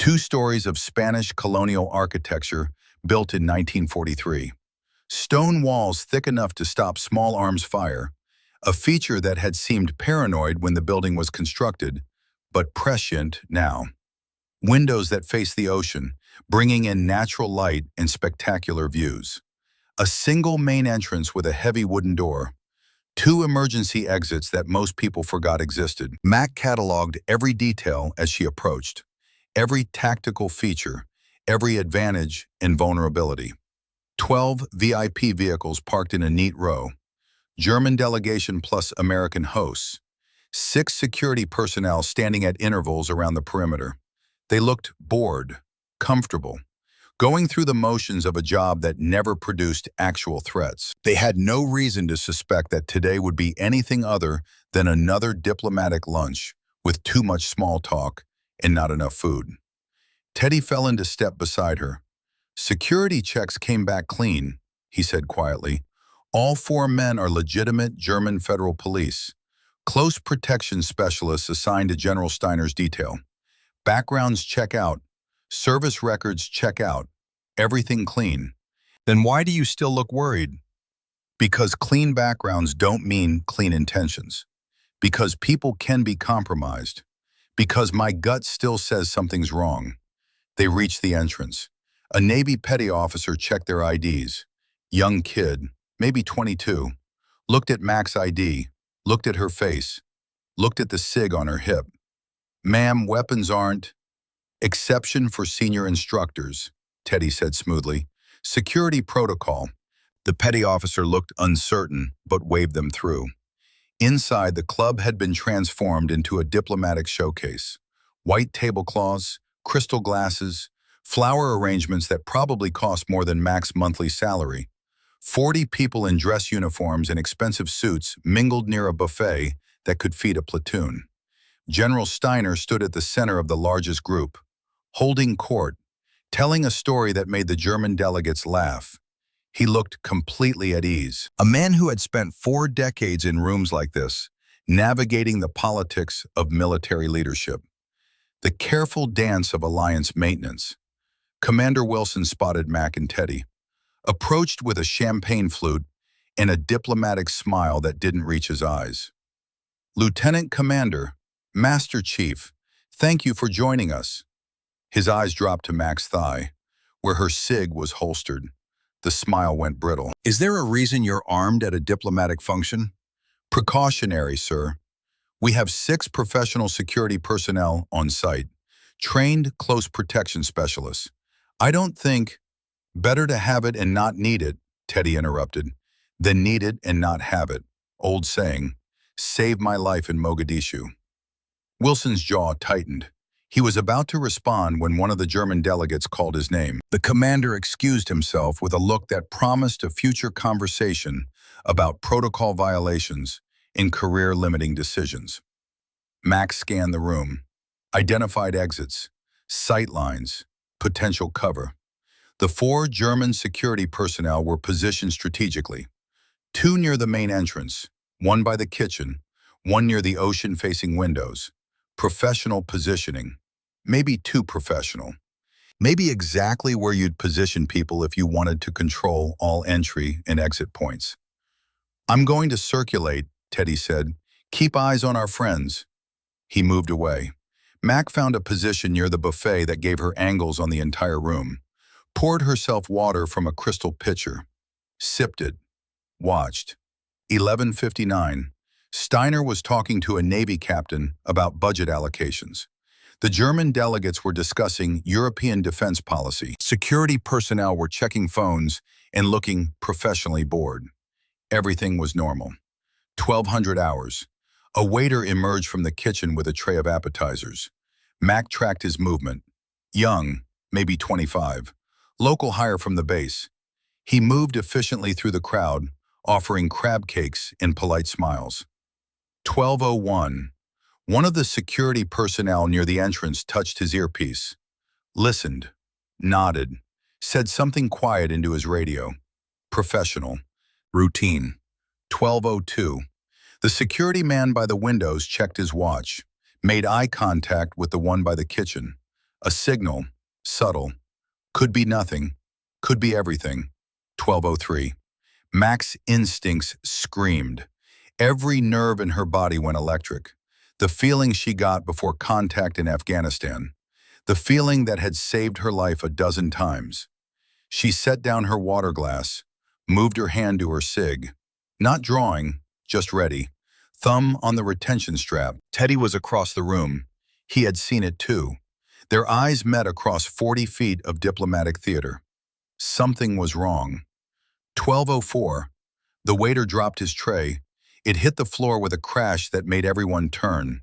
2 stories of Spanish colonial architecture built in 1943. Stone walls thick enough to stop small arms fire, a feature that had seemed paranoid when the building was constructed, but prescient now. Windows that face the ocean, bringing in natural light and spectacular views. A single main entrance with a heavy wooden door. 2 emergency exits that most people forgot existed. Mac cataloged every detail as she approached, every tactical feature, every advantage and vulnerability. 12 VIP vehicles parked in a neat row. German delegation plus American hosts. 6 security personnel standing at intervals around the perimeter. They looked bored, comfortable, going through the motions of a job that never produced actual threats. They had no reason to suspect that today would be anything other than another diplomatic lunch with too much small talk and not enough food. Teddy fell into step beside her. Security checks came back clean, he said quietly. All 4 men are legitimate German federal police, close protection specialists assigned to General Steiner's detail. Backgrounds check out. Service records check out. Everything clean. Then why do you still look worried? Because clean backgrounds don't mean clean intentions. Because people can be compromised. Because my gut still says something's wrong. They reached the entrance. A Navy petty officer checked their IDs. Young kid, maybe 22. Looked at Mac's ID. Looked at her face. Looked at the SIG on her hip. Ma'am, weapons aren't. Exception for senior instructors, Teddy said smoothly. Security protocol. The petty officer looked uncertain, but waved them through. Inside, the club had been transformed into a diplomatic showcase. White tablecloths, crystal glasses, flower arrangements that probably cost more than Mac's monthly salary. 40 people in dress uniforms and expensive suits mingled near a buffet that could feed a platoon. General Steiner stood at the center of the largest group, holding court, telling a story that made the German delegates laugh. He looked completely at ease. A man who had spent 4 decades in rooms like this, navigating the politics of military leadership. The careful dance of alliance maintenance. Commander Wilson spotted Mac and Teddy, approached with a champagne flute and a diplomatic smile that didn't reach his eyes. Lieutenant Commander, Master Chief, thank you for joining us. His eyes dropped to Mac's thigh, where her SIG was holstered. The smile went brittle. Is there a reason you're armed at a diplomatic function? Precautionary, sir. We have 6 professional security personnel on site, trained close protection specialists. I don't think better to have it and not need it, Teddy interrupted, than need it and not have it. Old saying, saved my life in Mogadishu. Wilson's jaw tightened. He was about to respond when one of the German delegates called his name. The commander excused himself with a look that promised a future conversation about protocol violations in career-limiting decisions. Max scanned the room, identified exits, sight lines, potential cover. The 4 German security personnel were positioned strategically, 2 near the main entrance, 1 by the kitchen, 1 near the ocean-facing windows. Professional positioning. Maybe too professional. Maybe exactly where you'd position people if you wanted to control all entry and exit points. "I'm going to circulate," Teddy said. "Keep eyes on our friends." He moved away. Mac found a position near the buffet that gave her angles on the entire room, poured herself water from a crystal pitcher, sipped it, watched. 11:59. Steiner was talking to a Navy captain about budget allocations. The German delegates were discussing European defense policy. Security personnel were checking phones and looking professionally bored. Everything was normal. 1200 hours. A waiter emerged from the kitchen with a tray of appetizers. Mac tracked his movement. Young, maybe 25. Local hire from the base. He moved efficiently through the crowd, offering crab cakes and polite smiles. 12:01. One of the security personnel near the entrance touched his earpiece, listened, nodded, said something quiet into his radio. Professional. Routine. 12:02. The security man by the windows checked his watch, made eye contact with the one by the kitchen. A signal, subtle. Could be nothing, could be everything. 12:03. Mac's instincts screamed. Every nerve in her body went electric. The feeling she got before contact in Afghanistan. The feeling that had saved her life a dozen times. She set down her water glass, moved her hand to her cig. Not drawing, just ready. Thumb on the retention strap. Teddy was across the room. He had seen it too. Their eyes met across 40 feet of diplomatic theater. Something was wrong. 12:04. The waiter dropped his tray. It hit the floor with a crash that made everyone turn.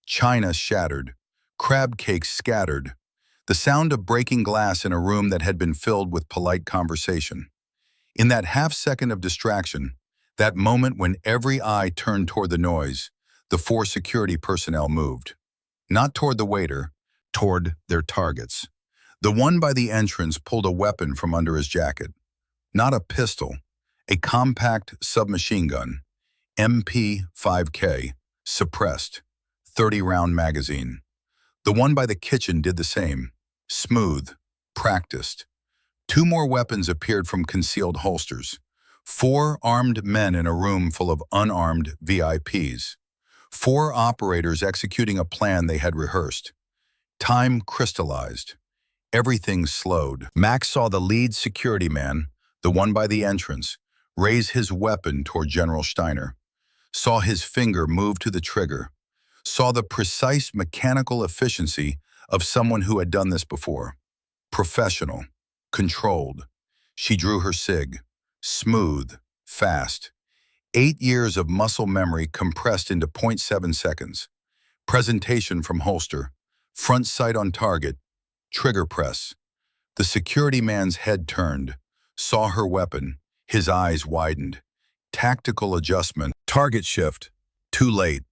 China shattered. Crab cakes scattered. The sound of breaking glass in a room that had been filled with polite conversation. In that half-second of distraction, that moment when every eye turned toward the noise, the 4 security personnel moved. Not toward the waiter, toward their targets. The one by the entrance pulled a weapon from under his jacket. Not a pistol, a compact submachine gun. MP5K, suppressed, 30-round magazine. The one by the kitchen did the same, smooth, practiced. 2 more weapons appeared from concealed holsters. 4 armed men in a room full of unarmed VIPs. 4 operators executing a plan they had rehearsed. Time crystallized. Everything slowed. Max saw the lead security man, the one by the entrance, raise his weapon toward General Steiner. Saw his finger move to the trigger. Saw the precise mechanical efficiency of someone who had done this before. Professional. Controlled. She drew her cig. Smooth. Fast. 8 years of muscle memory compressed into 0.7 seconds. Presentation from holster. Front sight on target. Trigger press. The security man's head turned. Saw her weapon. His eyes widened. Tactical adjustment. Target shift. Too late.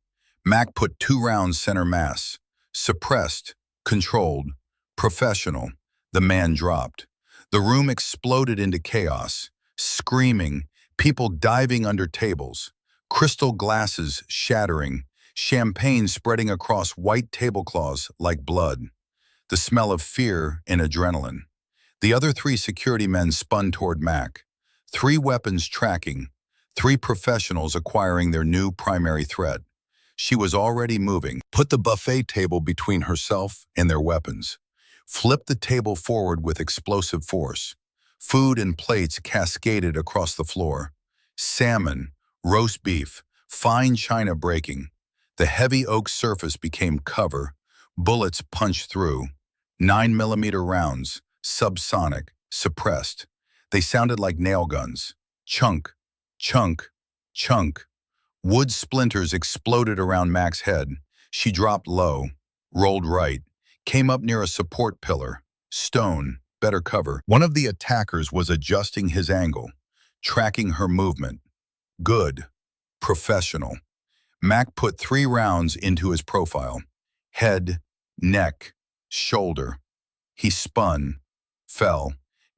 Mac put 2 rounds center mass. Suppressed. Controlled. Professional. The man dropped. The room exploded into chaos. Screaming. People diving under tables. Crystal glasses shattering. Champagne spreading across white tablecloths like blood. The smell of fear and adrenaline. The other 3 security men spun toward Mac. 3 weapons tracking. 3 professionals acquiring their new primary threat. She was already moving. Put the buffet table between herself and their weapons. Flipped the table forward with explosive force. Food and plates cascaded across the floor. Salmon, roast beef, fine china breaking. The heavy oak surface became cover. Bullets punched through. 9mm rounds, subsonic, suppressed. They sounded like nail guns. Chunk, chunk, chunk. Wood splinters exploded around Mac's head. She dropped low, rolled right, Came up near a support pillar. Stone, better cover. One of the attackers was adjusting his angle, tracking her movement. Good. Professional. Mac put 3 rounds into his profile. Head, neck, shoulder. He spun, fell,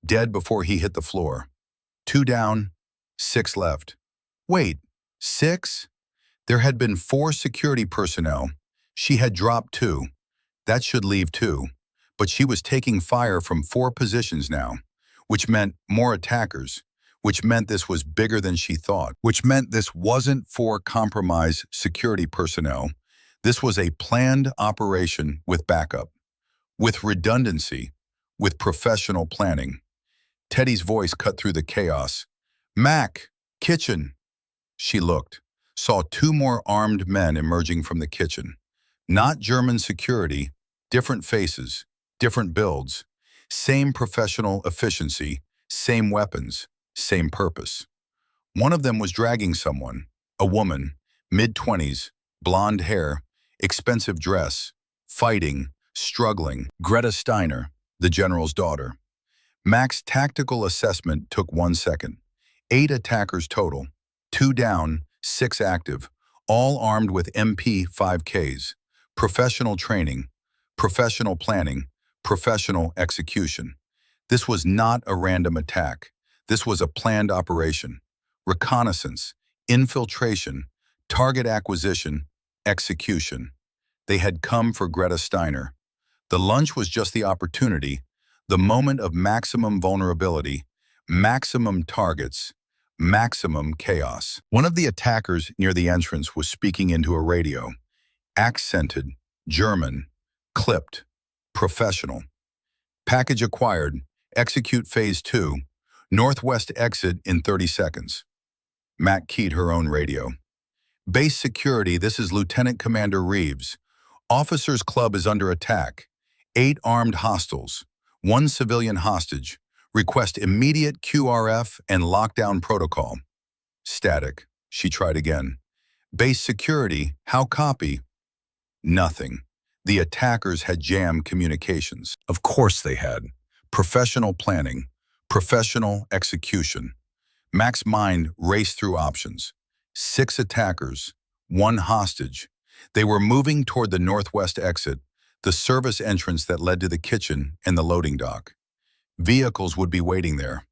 dead before he hit the floor. 2 down, 6 left. Wait, 6? There had been 4 security personnel. She had dropped 2. That should leave 2. But she was taking fire from 4 positions now, which meant more attackers, which meant this was bigger than she thought, which meant this wasn't 4 compromised security personnel. This was a planned operation with backup, with redundancy, with professional planning. Teddy's voice cut through the chaos. Mac, kitchen. She looked, saw 2 more armed men emerging from the kitchen. Not German security, different faces, different builds, same professional efficiency, same weapons, same purpose. One of them was dragging someone, a woman, mid-20s, blonde hair, expensive dress, fighting, struggling. Greta Steiner, the general's daughter. Mac's tactical assessment took 1 second. 8 attackers total, 2 down, 6 active, all armed with MP5Ks. Professional training, professional planning, professional execution. This was not a random attack. This was a planned operation. Reconnaissance, infiltration, target acquisition, execution. They had come for Greta Steiner. The lunch was just the opportunity, the moment of maximum vulnerability, maximum targets, maximum chaos. One of the attackers near the entrance was speaking into a radio. Accented, German, clipped, professional. Package acquired, execute phase 2, northwest exit in 30 seconds. Mac keyed her own radio. Base security, this is Lieutenant Commander Reeves. Officers Club is under attack. 8 armed hostiles, 1 civilian hostage. Request immediate QRF and lockdown protocol. Static. She tried again. Base security, how copy? Nothing. The attackers had jammed communications. Of course they had. Professional planning, professional execution. Mac's mind raced through options. 6 attackers, 1 hostage. They were moving toward the northwest exit, the service entrance that led to the kitchen and the loading dock. Vehicles would be waiting there.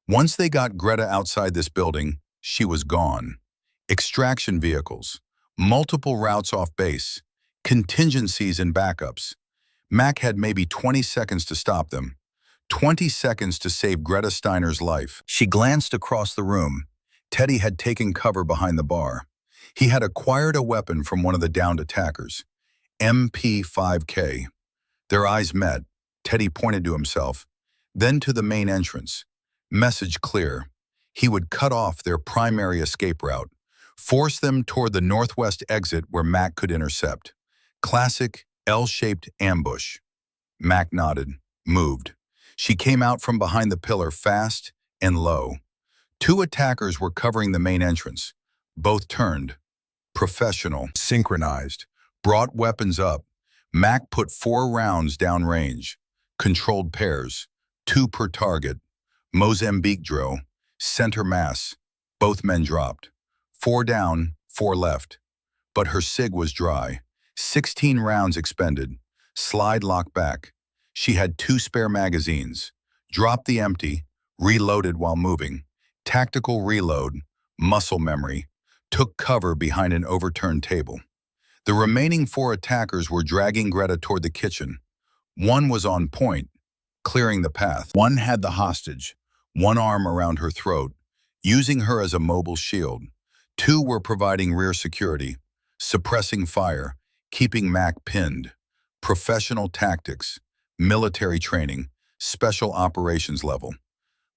Once they got Greta outside this building, she was gone. Extraction vehicles, multiple routes off base, contingencies and backups. Mac had maybe 20 seconds to stop them. 20 seconds to save Greta Steiner's life. She glanced across the room. Teddy had taken cover behind the bar. He had acquired a weapon from one of the downed attackers. MP5K. Their eyes met. Teddy pointed to himself, then to the main entrance. Message clear. He would cut off their primary escape route, force them toward the northwest exit where Mac could intercept. Classic L-shaped ambush. Mac nodded, moved. She came out from behind the pillar fast and low. 2 attackers were covering the main entrance. Both turned. Professional, synchronized, brought weapons up. Mac put 4 rounds downrange. Controlled pairs, 2 per target. Mozambique drill, center mass. Both men dropped. 4 down, 4 left. But her SIG was dry. 16 rounds expended. Slide lock back. She had 2 spare magazines. Dropped the empty, reloaded while moving. Tactical reload, muscle memory. Took cover behind an overturned table. The remaining 4 attackers were dragging Greta toward the kitchen. 1 was on point, clearing the path. 1 had the hostage, 1 arm around her throat, using her as a mobile shield. 2 were providing rear security, suppressing fire, keeping Mac pinned. Professional tactics, military training, special operations level.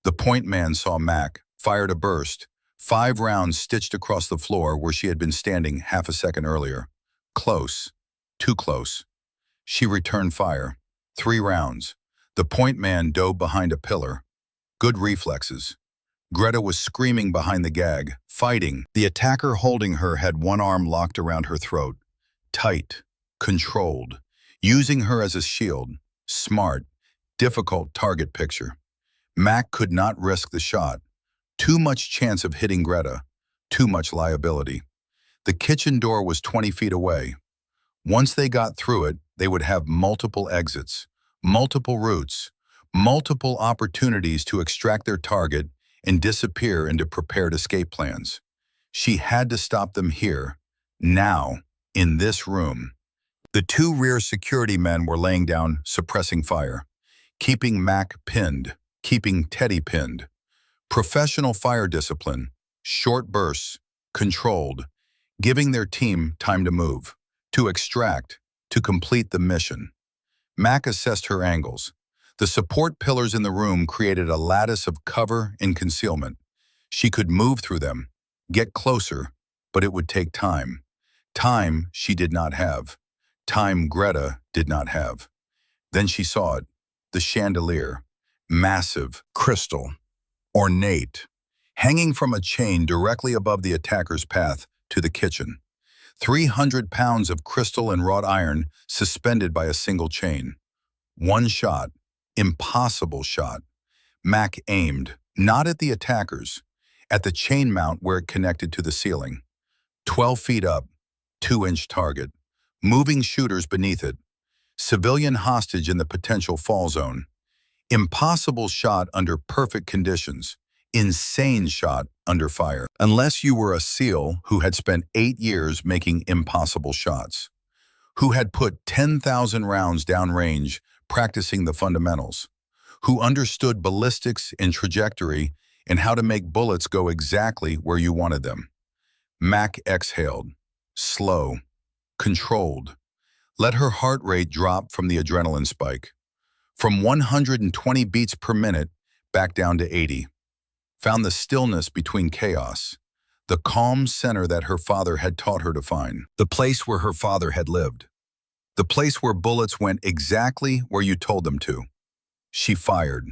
The point man saw Mac, fired a burst, 5 rounds stitched across the floor where she had been standing half a second earlier. Close, too close. She returned fire. 3 rounds. The point man dove behind a pillar. Good reflexes. Greta was screaming behind the gag, fighting. The attacker holding her had 1 arm locked around her throat. Tight, controlled, using her as a shield. Smart, difficult target picture. Mac could not risk the shot. Too much chance of hitting Greta. Too much liability. The kitchen door was 20 feet away. Once they got through it, they would have multiple exits, multiple routes, multiple opportunities to extract their target and disappear into prepared escape plans. She had to stop them here, now, in this room. The two rear security men were laying down, suppressing fire, keeping Mac pinned, keeping Teddy pinned. Professional fire discipline, short bursts, controlled, giving their team time to move, to extract, to complete the mission. Mac assessed her angles. The support pillars in the room created a lattice of cover and concealment. She could move through them, get closer, but it would take time. Time she did not have. Time Greta did not have. Then she saw it, the chandelier, massive, crystal, ornate, hanging from a chain directly above the attacker's path to the kitchen. 300 pounds of crystal and wrought iron suspended by a single chain. One shot, impossible shot. Mac aimed, not at the attackers, at the chain mount where it connected to the ceiling. 12 feet up, 2-inch target, moving shooters beneath it. Civilian hostage in the potential fall zone. Impossible shot under perfect conditions. Insane shot under fire. Unless you were a SEAL who had spent 8 years making impossible shots, who had put 10,000 rounds downrange practicing the fundamentals, who understood ballistics and trajectory and how to make bullets go exactly where you wanted them. Mac exhaled, slow, controlled. Let her heart rate drop from the adrenaline spike. From 120 beats per minute back down to 80. Found the stillness between chaos, the calm center that her father had taught her to find, the place where her father had lived, the place where bullets went exactly where you told them to. She fired.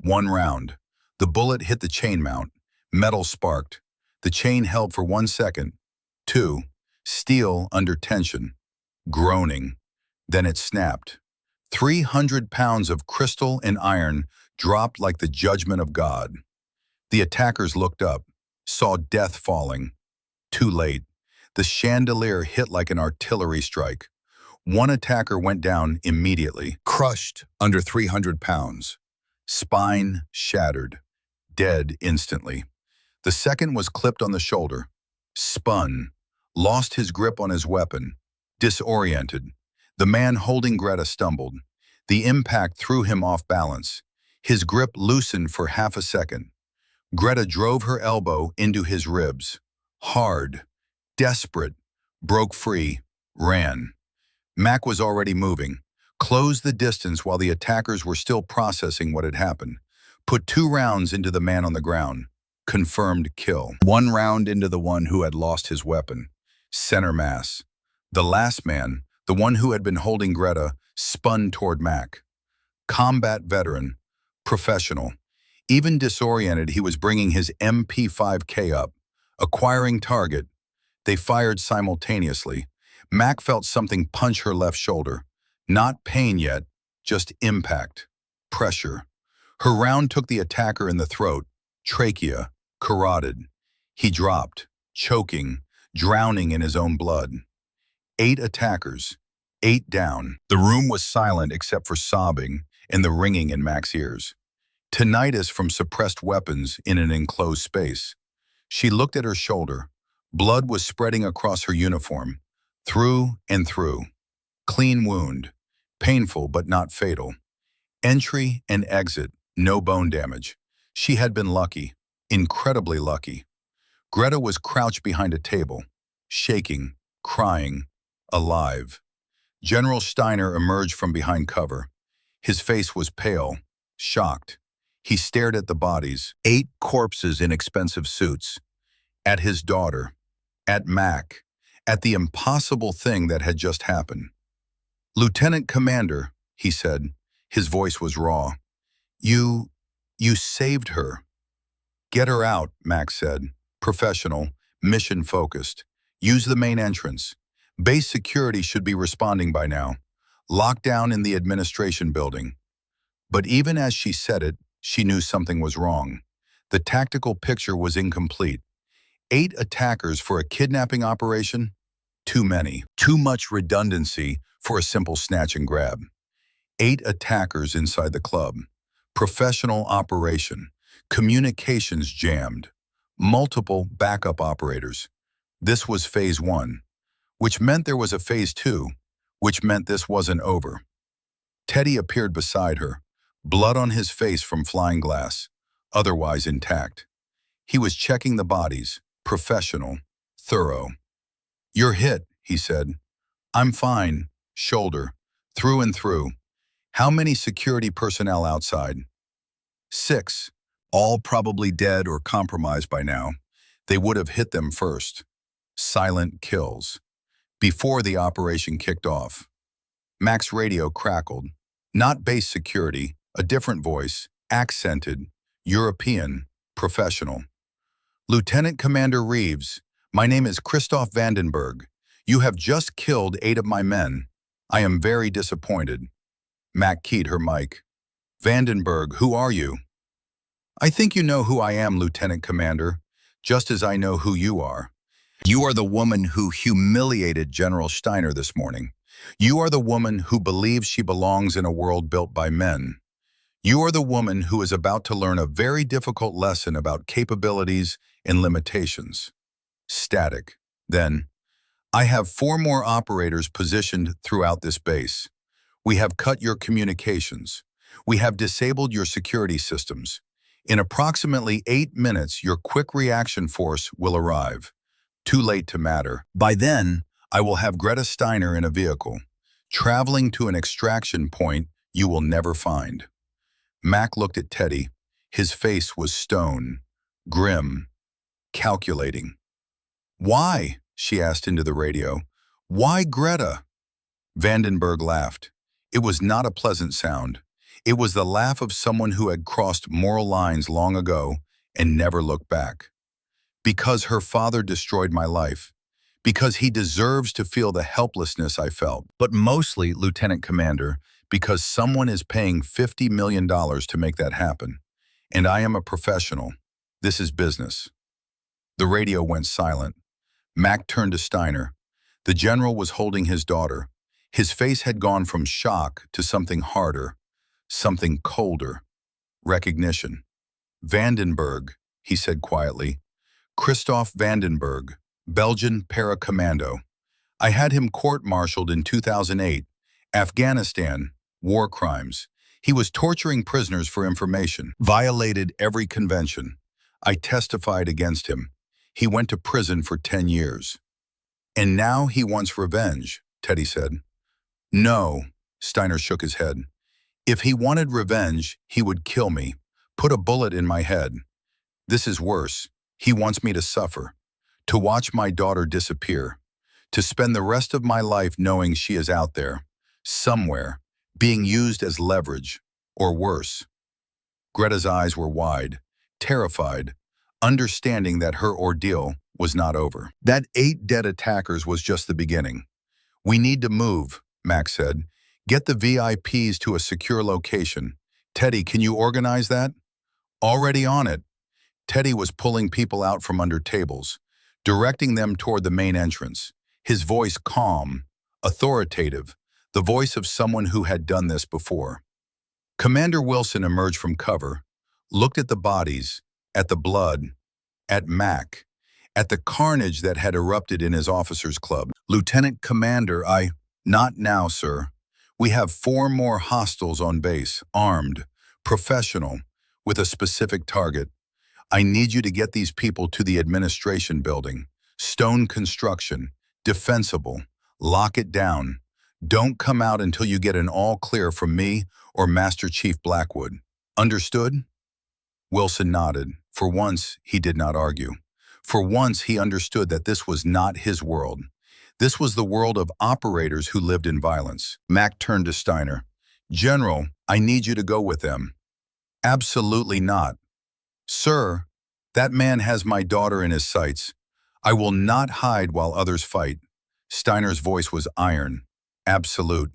1 round. The bullet hit the chain mount. Metal sparked. The chain held for 1 second. 2. Steel under tension. Groaning. Then it snapped. 300 pounds of crystal and iron dropped like the judgment of God. The attackers looked up, saw death falling. Too late. The chandelier hit like an artillery strike. One attacker went down immediately, crushed under 300 pounds. Spine shattered, dead instantly. The second was clipped on the shoulder, spun, lost his grip on his weapon, disoriented. The man holding Greta stumbled. The impact threw him off balance. His grip loosened for half a second. Greta drove her elbow into his ribs. Hard, desperate, broke free, ran. Mac was already moving. Closed the distance while the attackers were still processing what had happened. Put 2 rounds into the man on the ground. Confirmed kill. 1 round into the one who had lost his weapon. Center mass. The last man, the one who had been holding Greta, spun toward Mac. Combat veteran. Professional. Even disoriented, he was bringing his MP5K up, acquiring target. They fired simultaneously. Mac felt something punch her left shoulder. Not pain yet, just impact, pressure. Her round took the attacker in the throat, trachea, carotid. He dropped, choking, drowning in his own blood. 8 attackers, 8 down. The room was silent except for sobbing and the ringing in Mac's ears. Tinnitus from suppressed weapons in an enclosed space. She looked at her shoulder. Blood was spreading across her uniform, through and through. Clean wound, painful but not fatal. Entry and exit, no bone damage. She had been lucky, incredibly lucky. Greta was crouched behind a table, shaking, crying, alive. General Steiner emerged from behind cover. His face was pale, shocked. He stared at the bodies, 8 corpses in expensive suits, at his daughter, at Mac, at the impossible thing that had just happened. "Lieutenant Commander," he said, his voice was raw. You saved her." "Get her out," Mac said, professional, mission-focused. "Use the main entrance. Base security should be responding by now. Locked down in the administration building. But even as she said it, she knew something was wrong. The tactical picture was incomplete. 8 attackers for a kidnapping operation? Too many. Too much redundancy for a simple snatch and grab. 8 attackers inside the club. Professional operation. Communications jammed. Multiple backup operators. This was phase 1, which meant there was a phase 2, which meant this wasn't over. Teddy appeared beside her, blood on his face from flying glass, otherwise intact. He was checking the bodies, professional, thorough. "You're hit," he said. "I'm fine, shoulder, through and through. How many security personnel outside?" 6, all probably dead or compromised by now. They would have hit them first. Silent kills. Before the operation kicked off. Mac's radio crackled. Not base security, a different voice, accented, European, professional. "Lieutenant Commander Reeves, my name is Christoph Vandenberg. You have just killed 8 of my men. I am very disappointed." Mac keyed her mic. "Vandenberg, who are you?" "I think you know who I am, Lieutenant Commander, just as I know who you are. You are the woman who humiliated General Steiner this morning. You are the woman who believes she belongs in a world built by men. You are the woman who is about to learn a very difficult lesson about capabilities and limitations." Static. Then, "I have 4 more operators positioned throughout this base. We have cut your communications. We have disabled your security systems. In approximately 8 minutes, your quick reaction force will arrive. Too late to matter. By then, I will have Greta Steiner in a vehicle, traveling to an extraction point you will never find." Mac looked at Teddy. His face was stone, grim, calculating. "Why?" she asked into the radio. "Why Greta?" Vandenberg laughed. It was not a pleasant sound. It was the laugh of someone who had crossed moral lines long ago and never looked back. "Because her father destroyed my life. Because he deserves to feel the helplessness I felt. But mostly, Lieutenant Commander, because someone is paying $50 million to make that happen. And I am a professional. This is business." The radio went silent. Mac turned to Steiner. The general was holding his daughter. His face had gone from shock to something harder, something colder. Recognition. "Vandenberg," he said quietly. "Christoph Vandenberg, Belgian para-commando. I had him court-martialed in 2008. Afghanistan, war crimes. He was torturing prisoners for information, violated every convention. I testified against him. He went to prison for 10 years. And now he wants revenge," Teddy said. "No," Steiner shook his head. "If he wanted revenge, he would kill me, put a bullet in my head. This is worse. He wants me to suffer, to watch my daughter disappear, to spend the rest of my life knowing she is out there, somewhere, being used as leverage, or worse." Greta's eyes were wide, terrified, understanding that her ordeal was not over. "That 8 dead attackers was just the beginning. We need to move," Max said. "Get the VIPs to a secure location. Teddy, can you organize that?" "Already on it." Teddy was pulling people out from under tables, directing them toward the main entrance, his voice calm, authoritative, the voice of someone who had done this before. Commander Wilson emerged from cover, looked at the bodies, at the blood, at Mac, at the carnage that had erupted in his officers' club. "Lieutenant Commander, Not now, sir. We have 4 more hostiles on base, armed, professional, with a specific target. I need you to get these people to the administration building. Stone construction, defensible. Lock it down. Don't come out until you get an all clear from me or Master Chief Blackwood. Understood?" Wilson nodded. For once, he did not argue. For once, he understood that this was not his world. This was the world of operators who lived in violence. Mac turned to Steiner. "General, I need you to go with them." "Absolutely not." "Sir, that man has my daughter in his sights. I will not hide while others fight." Steiner's voice was iron, absolute.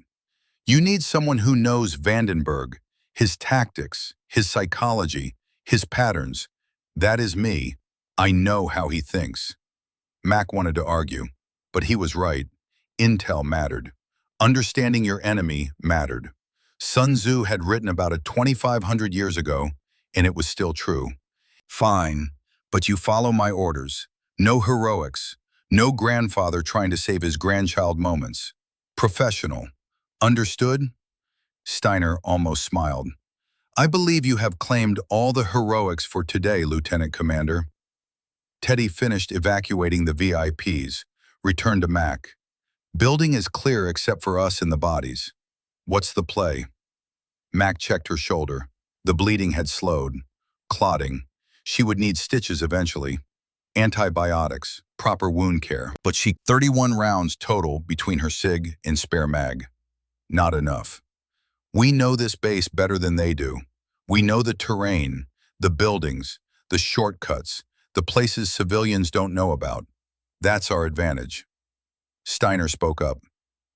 You need someone who knows Vandenberg, his tactics, his psychology, his patterns. That is me. I know how he thinks. Mac wanted to argue, but he was right. Intel mattered. Understanding your enemy mattered. Sun Tzu had written about it 2,500 years ago, and it was still true. Fine, but you follow my orders. No heroics. No grandfather trying to save his grandchild moments. Professional. Understood? Steiner almost smiled. I believe you have claimed all the heroics for today, Lieutenant Commander. Teddy finished evacuating the VIPs, returned to Mac. Building is clear except for us and the bodies. What's the play? Mac checked her shoulder. The bleeding had slowed. Clotting. She would need stitches eventually. Antibiotics, proper wound care. But 31 rounds total between her SIG and spare mag. Not enough. We know this base better than they do. We know the terrain, the buildings, the shortcuts, the places civilians don't know about. That's our advantage. Steiner spoke up.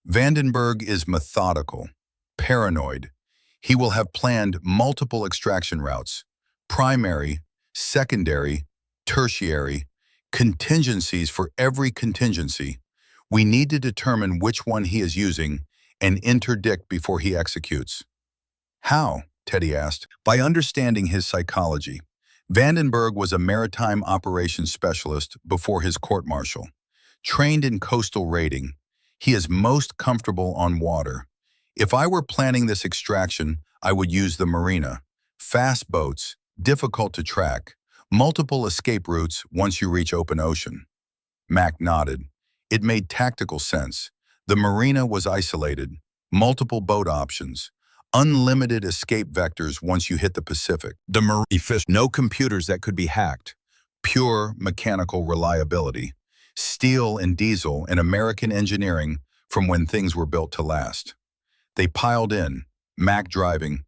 Vandenberg is methodical, paranoid. He will have planned multiple extraction routes, primary, secondary, tertiary, contingencies for every contingency. We need to determine which one he is using and interdict before he executes. How? Teddy asked. By understanding his psychology. Vandenberg was a maritime operations specialist before his court-martial. Trained in coastal raiding, he is most comfortable on water. If I were planning this extraction, I would use the marina. Fast boats, difficult to track, multiple escape routes once you reach open ocean. Mac nodded. It made tactical sense. The marina was isolated, multiple boat options, unlimited escape vectors once you hit the Pacific. The marine fish, no computers that could be hacked, pure mechanical reliability, steel and diesel and American engineering from when things were built to last. They piled in, Mac driving,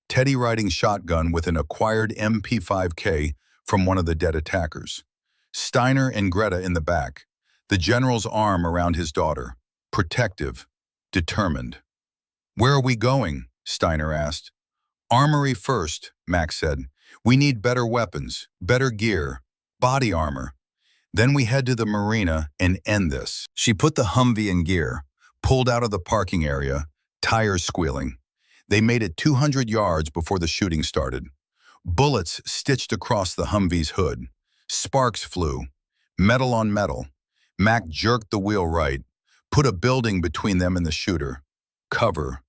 Teddy riding shotgun with an acquired MP5K from one of the dead attackers. Steiner and Greta in the back, the general's arm around his daughter, protective, determined. Where are we going? Steiner asked. Armory first, Max said. We need better weapons, better gear, body armor. Then we head to the marina and end this. She put the Humvee in gear, pulled out of the parking area, tires squealing. They made it 200 yards before the shooting started. Bullets stitched across the Humvee's hood. Sparks flew. Metal on metal. Mac jerked the wheel right, put a building between them and the shooter. Cover.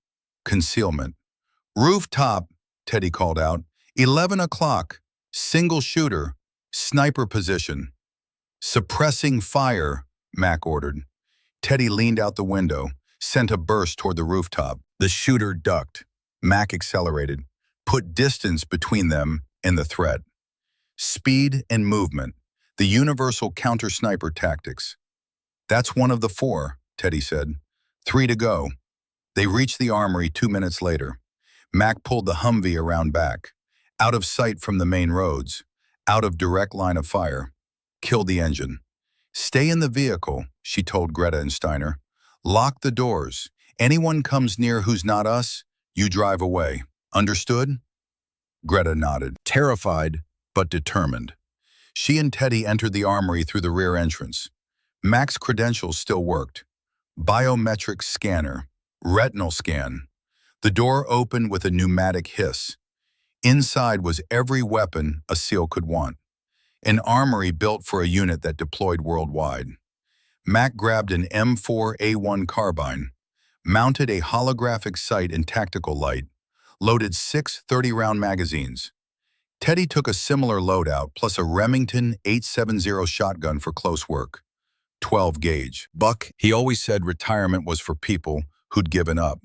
Concealment. Rooftop, Teddy called out. 11 o'clock. Single shooter. Sniper position. Suppressing fire, Mac ordered. Teddy leaned out the window, sent a burst toward the rooftop. The shooter ducked. Mac accelerated, put distance between them and the threat. Speed and movement, the universal counter-sniper tactics. That's one of the 4, Teddy said. 3 to go. They reached the armory 2 minutes later. Mac pulled the Humvee around back, out of sight from the main roads, out of direct line of fire. Killed the engine. Stay in the vehicle, she told Greta and Steiner. Lock the doors. Anyone comes near who's not us, you drive away. Understood? Greta nodded, terrified but determined. She and Teddy entered the armory through the rear entrance. Mac's credentials still worked. Biometric scanner, retinal scan. The door opened with a pneumatic hiss. Inside was every weapon a SEAL could want. An armory built for a unit that deployed worldwide. Mac grabbed an M4A1 carbine, mounted a holographic sight and tactical light, loaded 6 30-round magazines. Teddy took a similar loadout plus a Remington 870 shotgun for close work. 12 gauge. Buck, he always said retirement was for people who'd given up.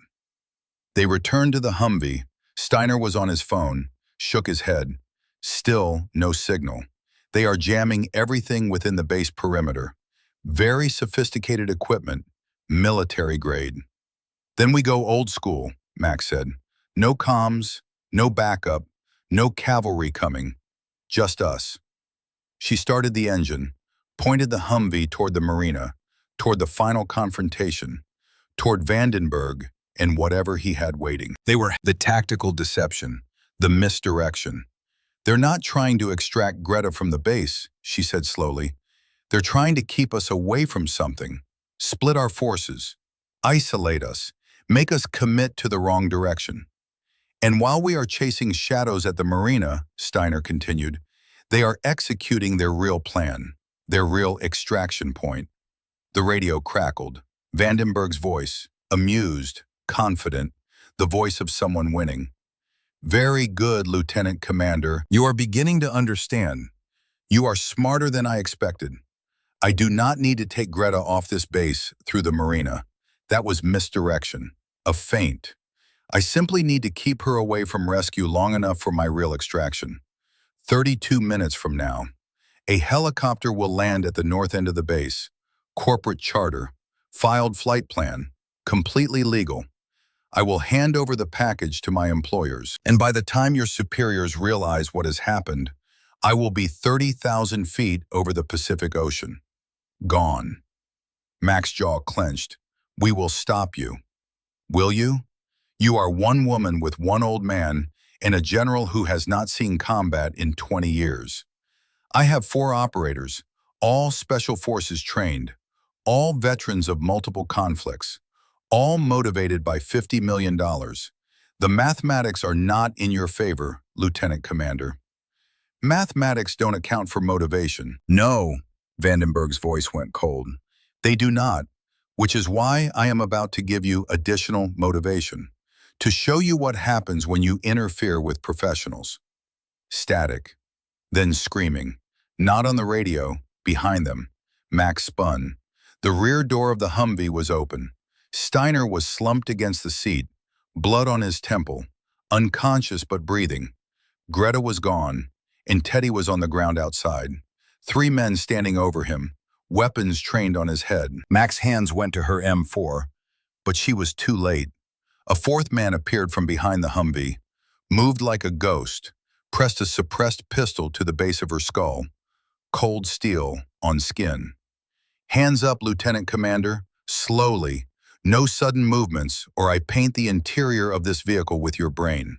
They returned to the Humvee. Steiner was on his phone, shook his head. Still no signal. They are jamming everything within the base perimeter. Very sophisticated equipment, military grade. Then we go old school, Max said. No comms, no backup, no cavalry coming. Just us. She started the engine, pointed the Humvee toward the marina, toward the final confrontation, toward Vandenberg and whatever he had waiting. They were the tactical deception, the misdirection. They're not trying to extract Greta from the base, she said slowly. They're trying to keep us away from something, split our forces, isolate us, make us commit to the wrong direction. And while we are chasing shadows at the marina, Steiner continued, they are executing their real plan, their real extraction point. The radio crackled. Vandenberg's voice, amused, confident, the voice of someone winning. Very good, Lieutenant Commander. You are beginning to understand. You are smarter than I expected. I do not need to take Greta off this base through the marina. That was misdirection, a feint. I simply need to keep her away from rescue long enough for my real extraction. 32 minutes from now, a helicopter will land at the north end of the base. Corporate charter, filed flight plan, completely legal. I will hand over the package to my employers, and by the time your superiors realize what has happened, I will be 30,000 feet over the Pacific Ocean. Gone. Mac's jaw clenched. We will stop you. Will you? You are one woman with one old man and a general who has not seen combat in 20 years. I have 4 operators, all special forces trained, all veterans of multiple conflicts, all motivated by $50 million. The mathematics are not in your favor, Lieutenant Commander. Mathematics don't account for motivation. No, Vandenberg's voice went cold. They do not, which is why I am about to give you additional motivation, to show you what happens when you interfere with professionals. Static, then screaming, not on the radio, behind them. Mac spun. The rear door of the Humvee was open. Steiner was slumped against the seat, blood on his temple, unconscious but breathing. Greta was gone, and Teddy was on the ground outside. 3 men standing over him, weapons trained on his head. Mac's hands went to her M4, but she was too late. A 4th man appeared from behind the Humvee, moved like a ghost, pressed a suppressed pistol to the base of her skull. Cold steel on skin. Hands up, Lieutenant Commander, slowly. No sudden movements, or I paint the interior of this vehicle with your brain.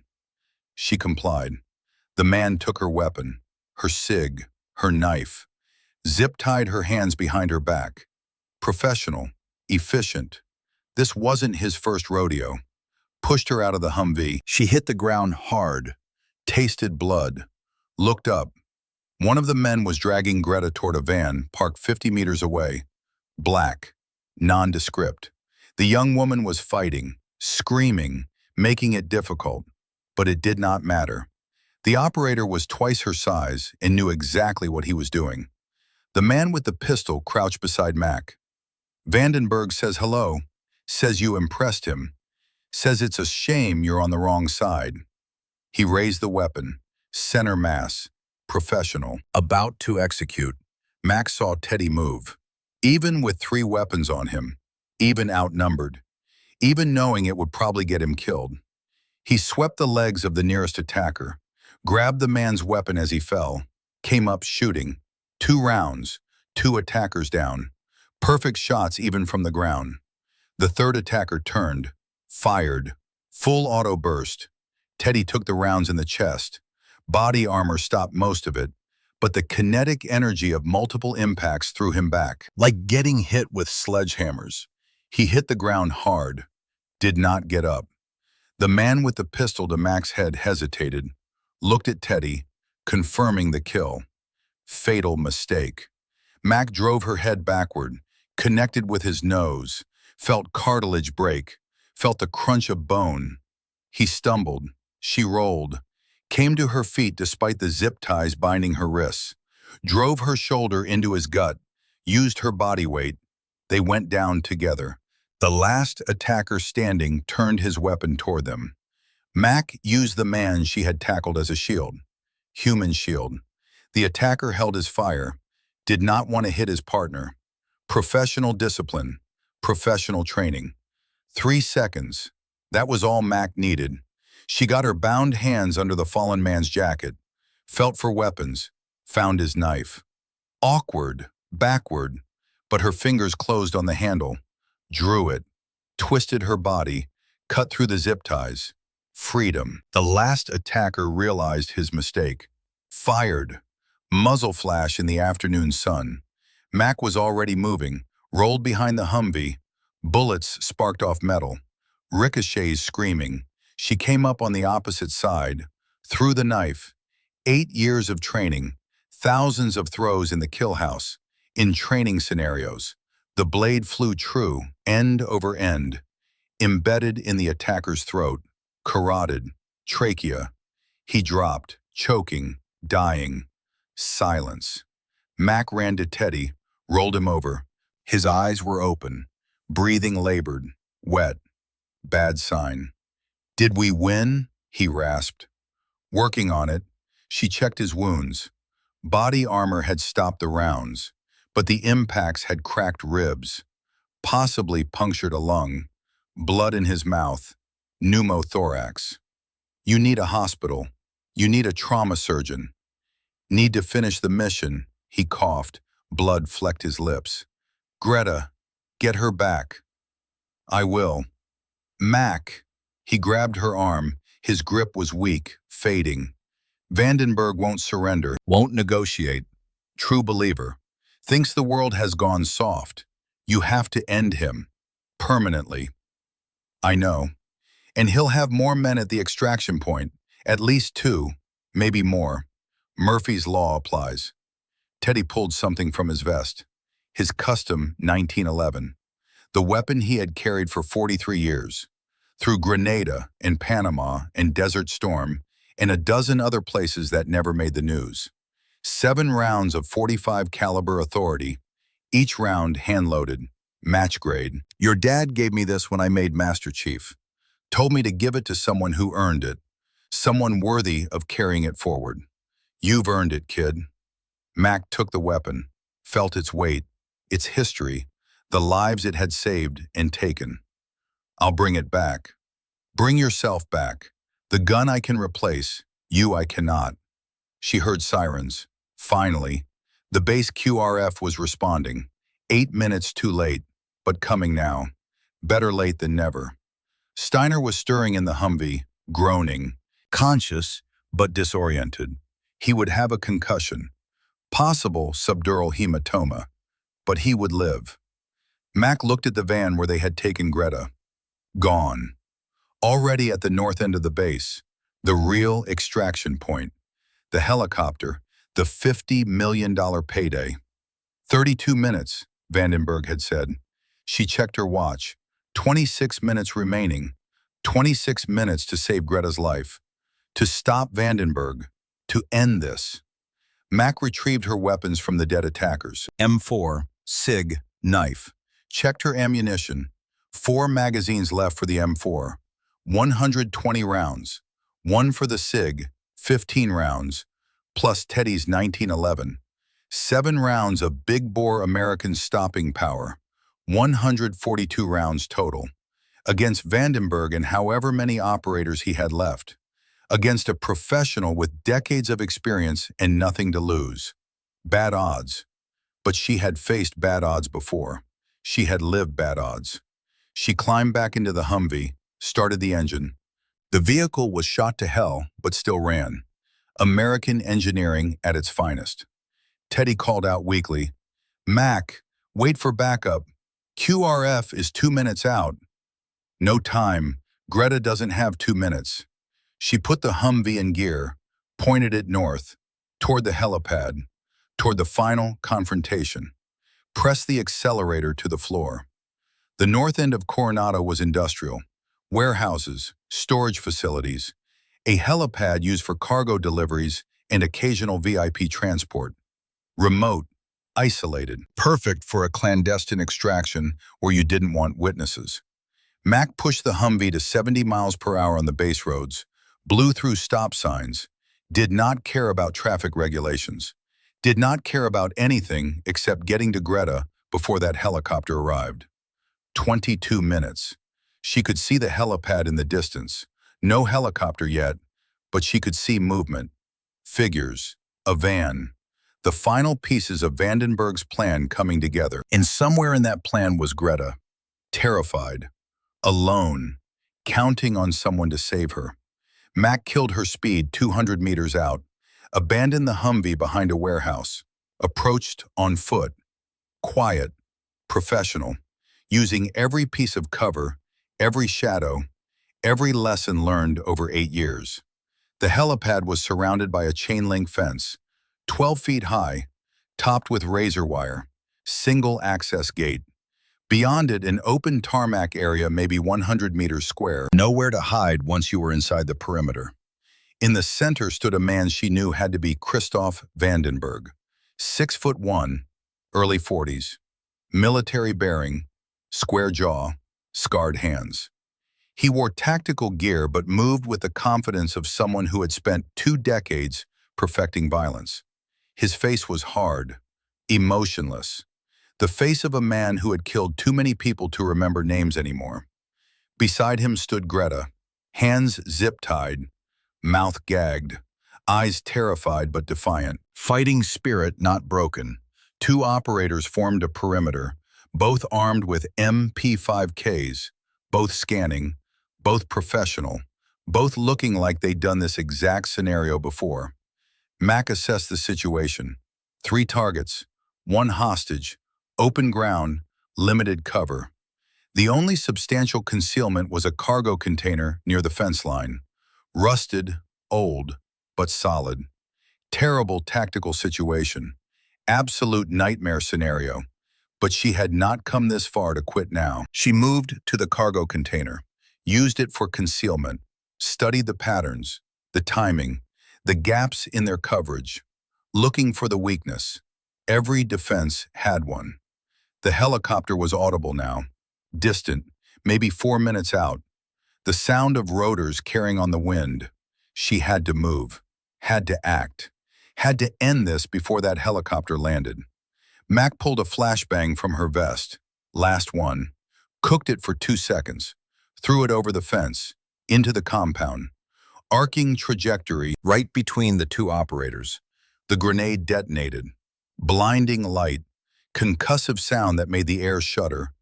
She complied. The man took her weapon, her SIG, her knife, zip-tied her hands behind her back. Professional, efficient. This wasn't his first rodeo. Pushed her out of the Humvee. She hit the ground hard, tasted blood, looked up. One of the men was dragging Greta toward a van parked 50 meters away. Black, nondescript. The young woman was fighting, screaming, making it difficult, but it did not matter. The operator was twice her size and knew exactly what he was doing. The man with the pistol crouched beside Mac. Vandenberg says hello, says you impressed him, says it's a shame you're on the wrong side. He raised the weapon, center mass, professional, about to execute. Mac saw Teddy move. Even with 3 weapons on him, even outnumbered, even knowing it would probably get him killed. He swept the legs of the nearest attacker, grabbed the man's weapon as he fell, came up shooting. 2 rounds, 2 attackers down. Perfect shots even from the ground. The 3rd attacker turned, fired, full auto burst. Teddy took the rounds in the chest. Body armor stopped most of it, but the kinetic energy of multiple impacts threw him back, like getting hit with sledgehammers. He hit the ground hard, did not get up. The man with the pistol to Mac's head hesitated, looked at Teddy, confirming the kill. Fatal mistake. Mac drove her head backward, connected with his nose, felt cartilage break, felt the crunch of bone. He stumbled, she rolled, came to her feet despite the zip ties binding her wrists, drove her shoulder into his gut, used her body weight. They went down together. The last attacker standing turned his weapon toward them. Mac used the man she had tackled as a shield. Human shield. The attacker held his fire, did not want to hit his partner. Professional discipline, professional training. 3 seconds. That was all Mac needed. She got her bound hands under the fallen man's jacket, felt for weapons, found his knife. Awkward, backward, but her fingers closed on the handle, drew it, twisted her body, cut through the zip ties. Freedom. The last attacker realized his mistake. Fired. Muzzle flash in the afternoon sun. Mac was already moving, rolled behind the Humvee. Bullets sparked off metal. Ricochets screaming. She came up on the opposite side, threw the knife. 8 years of training, thousands of throws in the kill house, in training scenarios. The blade flew true, end over end, embedded in the attacker's throat, carotid, trachea. He dropped, choking, dying. Silence. Mac ran to Teddy, rolled him over. His eyes were open, breathing labored, wet. Bad sign. "Did we win?" he rasped. Working on it, she checked his wounds. Body armor had stopped the rounds, but the impacts had cracked ribs, possibly punctured a lung, blood in his mouth, pneumothorax. "You need a hospital. You need a trauma surgeon. Need to finish the mission," he coughed. Blood flecked his lips. "Greta, get her back." "I will." "Mac." He grabbed her arm. His grip was weak, fading. "Vandenberg won't surrender, won't negotiate. True believer. Thinks the world has gone soft. You have to end him. Permanently." "I know. And he'll have more men at the extraction point. At least 2, maybe more. Murphy's Law applies." Teddy pulled something from his vest. His custom 1911. The weapon he had carried for 43 years. Through Grenada and Panama and Desert Storm and a dozen other places that never made the news. 7 rounds of .45 caliber authority, each round hand-loaded, match grade. "Your dad gave me this when I made Master Chief. Told me to give it to someone who earned it, someone worthy of carrying it forward. You've earned it, kid." Mac took the weapon, felt its weight, its history, the lives it had saved and taken. "I'll bring it back." "Bring yourself back. The gun I can replace, you I cannot." She heard sirens. Finally, the base QRF was responding. 8 minutes too late, but coming now. Better late than never. Steiner was stirring in the Humvee, groaning, conscious but disoriented. He would have a concussion, possible subdural hematoma, but he would live. Mac looked at the van where they had taken Greta. Gone. Already at the north end of the base, the real extraction point. The helicopter, the $50 million payday. 32 minutes, Vandenberg had said. She checked her watch. 26 minutes remaining. 26 minutes to save Greta's life. To stop Vandenberg. To end this. Mac retrieved her weapons from the dead attackers. M4, SIG, knife. Checked her ammunition. 4 magazines left for the M4. 120 rounds. 1 for the SIG, 15 rounds, plus Teddy's 1911. 7 rounds of big-bore American stopping power. 142 rounds total. Against Vandenberg and however many operators he had left. Against a professional with decades of experience and nothing to lose. Bad odds. But she had faced bad odds before. She had lived bad odds. She climbed back into the Humvee, started the engine. The vehicle was shot to hell, but still ran. American engineering at its finest. Teddy called out weakly, "Mac, wait for backup. QRF is 2 minutes out." No time. Greta doesn't have 2 minutes. She put the Humvee in gear, pointed it north, toward the helipad, toward the final confrontation. Pressed the accelerator to the floor. The north end of Coronado was industrial. Warehouses, storage facilities, a helipad used for cargo deliveries and occasional VIP transport. Remote, isolated, perfect for a clandestine extraction where you didn't want witnesses. Mac pushed the Humvee to 70 miles per hour on the base roads, blew through stop signs, did not care about traffic regulations, did not care about anything except getting to Greta before that helicopter arrived. 22 minutes. She could see the helipad in the distance. No helicopter yet, but she could see movement. Figures. A van. The final pieces of Vandenberg's plan coming together. And somewhere in that plan was Greta. Terrified. Alone. counting on someone to save her. Mac killed her speed 200 meters out, abandoned the Humvee behind a warehouse, approached on foot, quiet, professional, using every piece of cover, every shadow, every lesson learned over 8 years. The helipad was surrounded by a chain-link fence, 12 feet high, topped with razor wire, single-access gate. Beyond it, an open tarmac area maybe 100 meters square. Nowhere to hide once you were inside the perimeter. In the center stood a man she knew had to be Christoph Vandenberg, 6'1", early 40s, military bearing, square jaw, scarred hands. He wore tactical gear but moved with the confidence of someone who had spent 2 decades perfecting violence. His face was hard, emotionless, the face of a man who had killed too many people to remember names anymore. Beside him stood Greta, hands zip-tied, mouth gagged, eyes terrified but defiant. Fighting spirit not broken. 2 operators formed a perimeter, both armed with MP5Ks, both scanning, both professional, both looking like they'd done this exact scenario before. Mac assessed the situation. 3 targets, 1 hostage, open ground, limited cover. The only substantial concealment was a cargo container near the fence line. Rusted, old, but solid. Terrible tactical situation. Absolute nightmare scenario. But she had not come this far to quit now. She moved to the cargo container, used it for concealment, studied the patterns, the timing, the gaps in their coverage, looking for the weakness. Every defense had one. The helicopter was audible now, distant, maybe 4 minutes out. The sound of rotors carrying on the wind. She had to move, had to act, had to end this before that helicopter landed. Mac pulled a flashbang from her vest, last one, cooked it for 2 seconds, threw it over the fence, into the compound. Arcing trajectory right between the 2 operators. The grenade detonated. Blinding light, concussive sound that made the air shudder.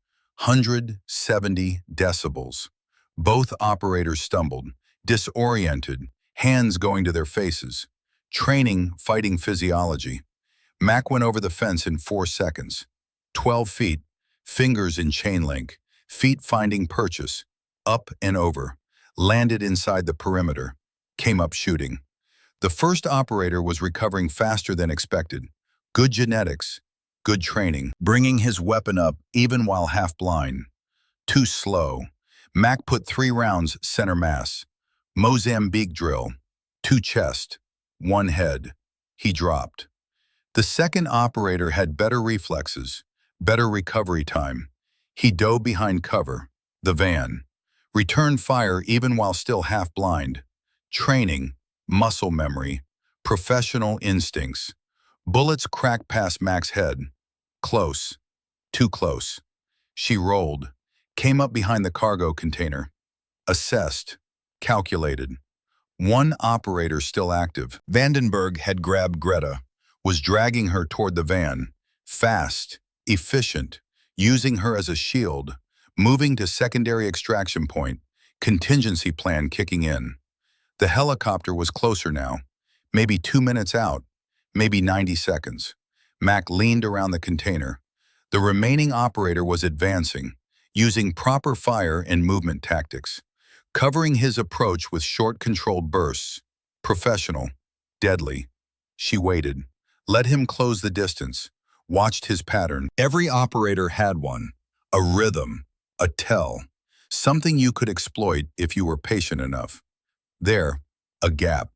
170 decibels. Both operators stumbled, disoriented, hands going to their faces. Training fighting physiology. Mac went over the fence in 4 seconds. 12 feet, fingers in chain link, feet finding purchase, up and over, landed inside the perimeter, came up shooting. The first operator was recovering faster than expected. Good genetics, good training, bringing his weapon up even while half blind. Too slow. Mac put 3 rounds center mass. Mozambique drill, 2 chest, 1 head. He dropped. The second operator had better reflexes, better recovery time. He dove behind cover, the van. Returned fire even while still half blind. Training, muscle memory, professional instincts. Bullets cracked past Mac's head. Close, too close. She rolled, came up behind the cargo container. Assessed, calculated. 1 operator still active. Vandenberg had grabbed Greta, was dragging her toward the van. Fast, efficient, using her as a shield, moving to secondary extraction point, contingency plan kicking in. The helicopter was closer now, maybe 2 minutes out, maybe 90 seconds. Mac leaned around the container. The remaining operator was advancing, using proper fire and movement tactics, covering his approach with short controlled bursts. Professional, deadly. She waited, let him close the distance, watched his pattern. Every operator had one, a rhythm, a tell, something you could exploit if you were patient enough. There, a gap.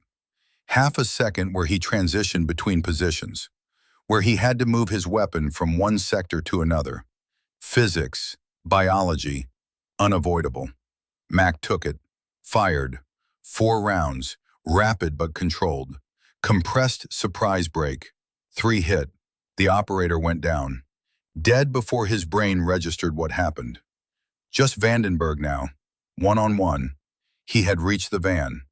Half a second where he transitioned between positions, where he had to move his weapon from one sector to another. Physics, biology, unavoidable. Mac took it, fired. 4 rounds, rapid but controlled. Compressed surprise break. 3 hit. The operator went down. Dead before his brain registered what happened. Just Vandenberg now, one-on-one. He had reached the van.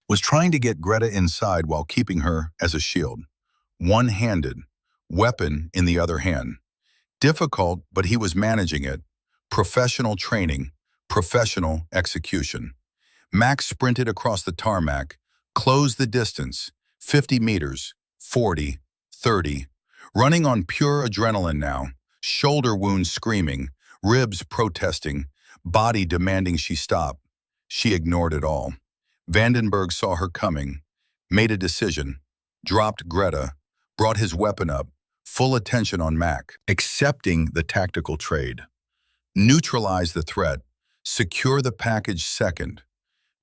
Was trying to get Greta inside while keeping her as a shield. One-handed, weapon in the other hand. Difficult, but he was managing it. Professional training, professional execution. Max sprinted across the tarmac, closed the distance, 50 meters, 40, 30, running on pure adrenaline now, shoulder wounds screaming, ribs protesting, body demanding she stop. She ignored it all. Vandenberg saw her coming, made a decision, dropped Greta, brought his weapon up, full attention on Mac, accepting the tactical trade. Neutralize the threat, secure the package second.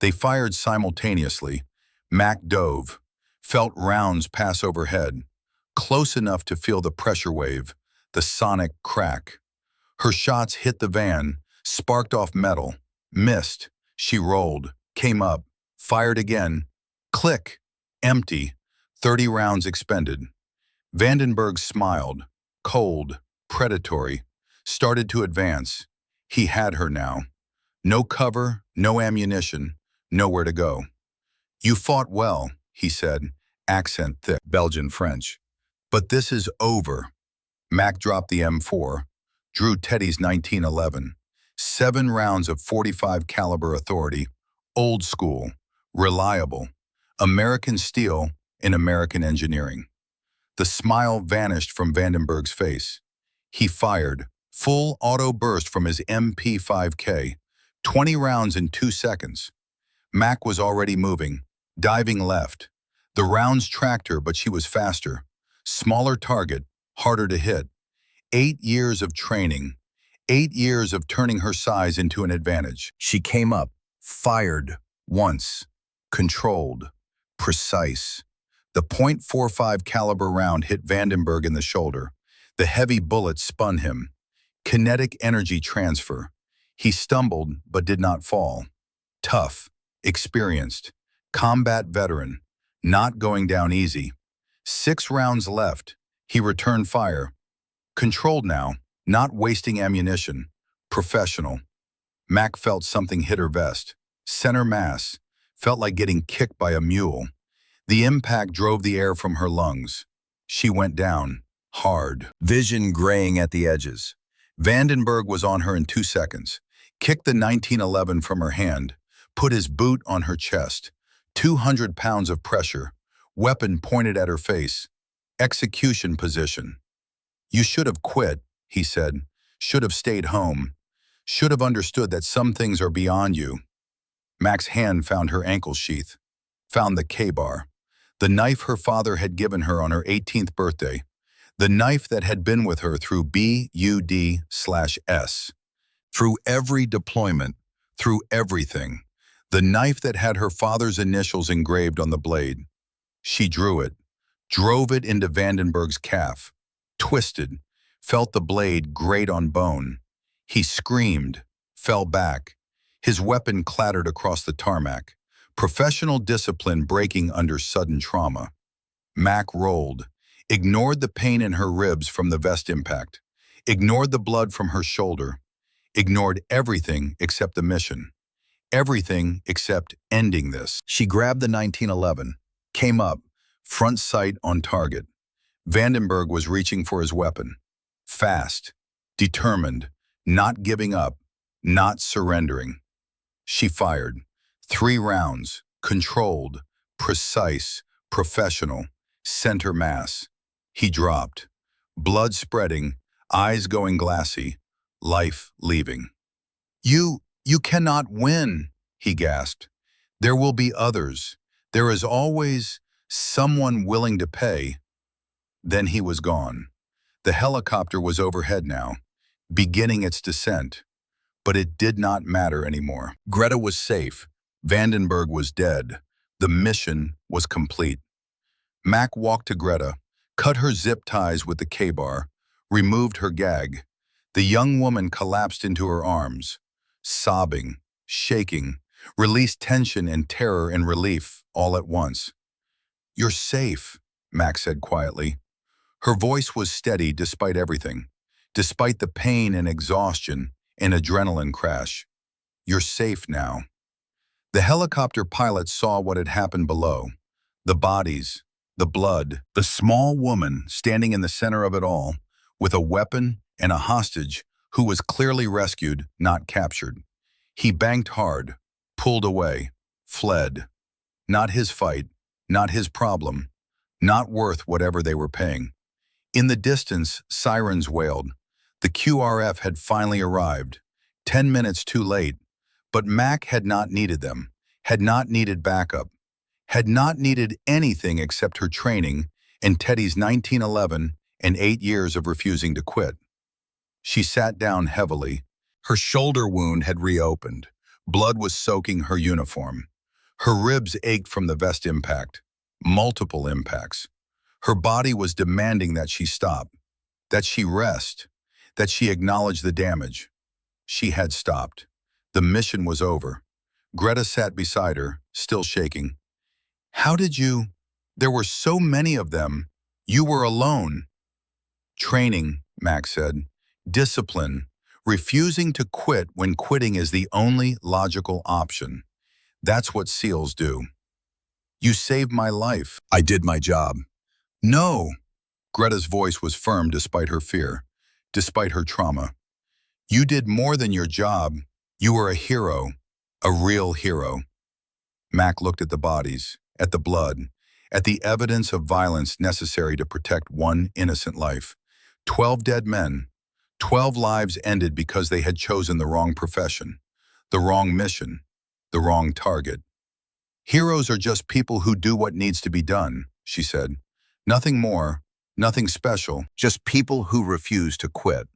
They fired simultaneously. Mac dove, felt rounds pass overhead, close enough to feel the pressure wave, the sonic crack. Her shots hit the van, sparked off metal, missed. She rolled, came up, fired again. Click, empty, 30 rounds expended. Vandenberg smiled, cold, predatory, started to advance. He had her now. No cover, no ammunition, nowhere to go. You fought well, he said, accent thick, Belgian French. But this is over. Mac dropped the M4, drew Teddy's 1911. 7 rounds of .45 caliber authority, old school, reliable, American steel in American engineering. The smile vanished from Vandenberg's face. He fired, full auto burst from his MP5K, 20 rounds in 2 seconds. Mac was already moving, diving left. The rounds tracked her, but she was faster. Smaller target, harder to hit. 8 years of training, 8 years of turning her size into an advantage. She came up, fired, once, controlled, precise. The .45 caliber round hit Vandenberg in the shoulder. The heavy bullet spun him. Kinetic energy transfer. He stumbled but did not fall. Tough, experienced, combat veteran, not going down easy. 6 rounds left. He returned fire. Controlled now, not wasting ammunition. Professional. Mac felt something hit her vest. Center mass. Felt like getting kicked by a mule. The impact drove the air from her lungs. She went down, hard, vision graying at the edges. Vandenberg was on her in 2 seconds. Kicked the 1911 from her hand, put his boot on her chest. 200 pounds of pressure, weapon pointed at her face. Execution position. You should have quit, he said. Should have stayed home. Should have understood that some things are beyond you. Mac's hand found her ankle sheath, found the K-bar. The knife her father had given her on her 18th birthday. The knife that had been with her through BUD/S. Through every deployment, through everything. The knife that had her father's initials engraved on the blade. She drew it, drove it into Vandenberg's calf, twisted, felt the blade grate on bone. He screamed, fell back. His weapon clattered across the tarmac. Professional discipline breaking under sudden trauma. Mac rolled, ignored the pain in her ribs from the vest impact, ignored the blood from her shoulder, ignored everything except the mission. Everything except ending this. She grabbed the 1911, came up, front sight on target. Vandenberg was reaching for his weapon. Fast, determined, not giving up, not surrendering. She fired. 3 rounds, controlled, precise, professional, center mass. He dropped. Blood spreading, eyes going glassy, life leaving. You cannot win, he gasped. There will be others. There is always someone willing to pay. Then he was gone. The helicopter was overhead now, beginning its descent. But it did not matter anymore. Greta was safe. Vandenberg was dead. The mission was complete. Mac walked to Greta, cut her zip ties with the K-bar, removed her gag. The young woman collapsed into her arms, sobbing, shaking, released tension and terror and relief all at once. You're safe, Mac said quietly. Her voice was steady despite everything, despite the pain and exhaustion and adrenaline crash. You're safe now. The helicopter pilot saw what had happened below. The bodies, the blood, the small woman standing in the center of it all, with a weapon and a hostage who was clearly rescued, not captured. He banked hard, pulled away, fled. Not his fight, not his problem, not worth whatever they were paying. In the distance, sirens wailed. The QRF had finally arrived, 10 minutes too late, but Mac had not needed them, had not needed backup, had not needed anything except her training and Teddy's 1911 and 8 years of refusing to quit. She sat down heavily. Her shoulder wound had reopened. Blood was soaking her uniform. Her ribs ached from the vest impact, multiple impacts. Her body was demanding that she stop, that she rest, that she acknowledge the damage. She had stopped. The mission was over. Greta sat beside her, still shaking. How did you? There were so many of them. You were alone. Training, Max said. Discipline. Refusing to quit when quitting is the only logical option. That's what SEALs do. You saved my life. I did my job. No. Greta's voice was firm despite her fear, despite her trauma. You did more than your job. You were a hero, a real hero. Mac looked at the bodies, at the blood, at the evidence of violence necessary to protect one innocent life. 12 dead men, 12 lives ended because they had chosen the wrong profession, the wrong mission, the wrong target. Heroes are just people who do what needs to be done, she said. Nothing more, nothing special, just people who refuse to quit.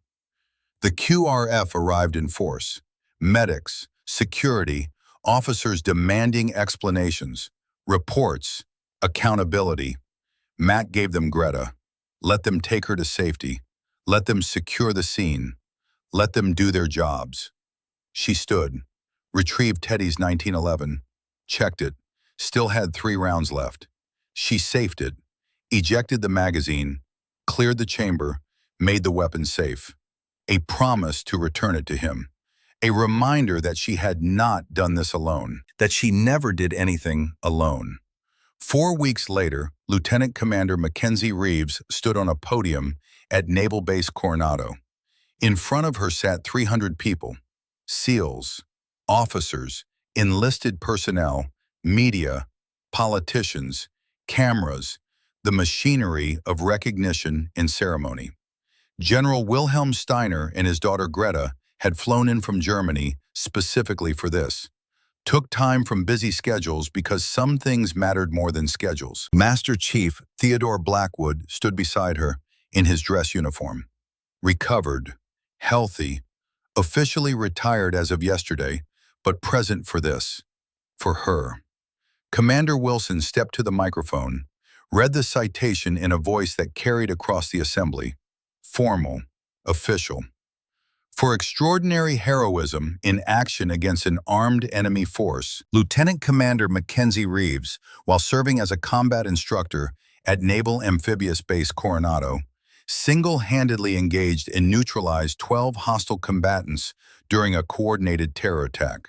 The QRF arrived in force. Medics, security, officers demanding explanations, reports, accountability. Matt gave them Greta. Let them take her to safety. Let them secure the scene. Let them do their jobs. She stood, retrieved Teddy's 1911, checked it, still had 3 rounds left. She safed it, ejected the magazine, cleared the chamber, made the weapon safe. A promise to return it to him. A reminder that she had not done this alone, that she never did anything alone. 4 weeks later, Lieutenant Commander Mackenzie Reeves stood on a podium at Naval Base Coronado. In front of her sat 300 people, SEALs, officers, enlisted personnel, media, politicians, cameras, the machinery of recognition and ceremony. General Wilhelm Steiner and his daughter Greta had flown in from Germany specifically for this. Took time from busy schedules because some things mattered more than schedules. Master Chief Theodore Blackwood stood beside her in his dress uniform. Recovered, healthy, officially retired as of yesterday, but present for this, for her. Commander Wilson stepped to the microphone, read the citation in a voice that carried across the assembly. Formal, official. For extraordinary heroism in action against an armed enemy force, Lieutenant Commander Mackenzie Reeves, while serving as a combat instructor at Naval Amphibious Base Coronado, single-handedly engaged and neutralized 12 hostile combatants during a coordinated terror attack.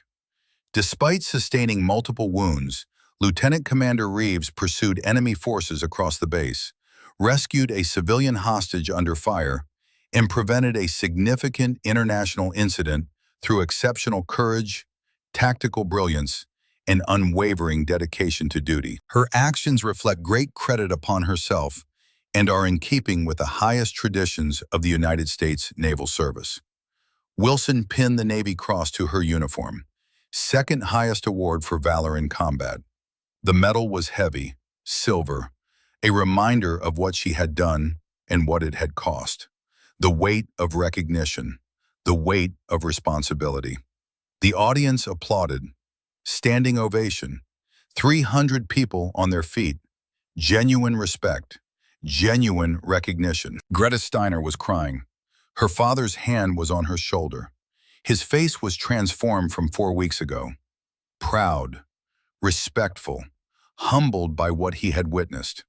Despite sustaining multiple wounds, Lieutenant Commander Reeves pursued enemy forces across the base, rescued a civilian hostage under fire, and prevented a significant international incident through exceptional courage, tactical brilliance, and unwavering dedication to duty. Her actions reflect great credit upon herself and are in keeping with the highest traditions of the United States Naval Service. Wilson pinned the Navy Cross to her uniform, second highest award for valor in combat. The medal was heavy, silver, a reminder of what she had done and what it had cost. The weight of recognition, the weight of responsibility. The audience applauded. Standing ovation. 300 people on their feet. Genuine respect. Genuine recognition. Greta Steiner was crying. Her father's hand was on her shoulder. His face was transformed from 4 weeks ago. Proud, respectful, humbled by what he had witnessed.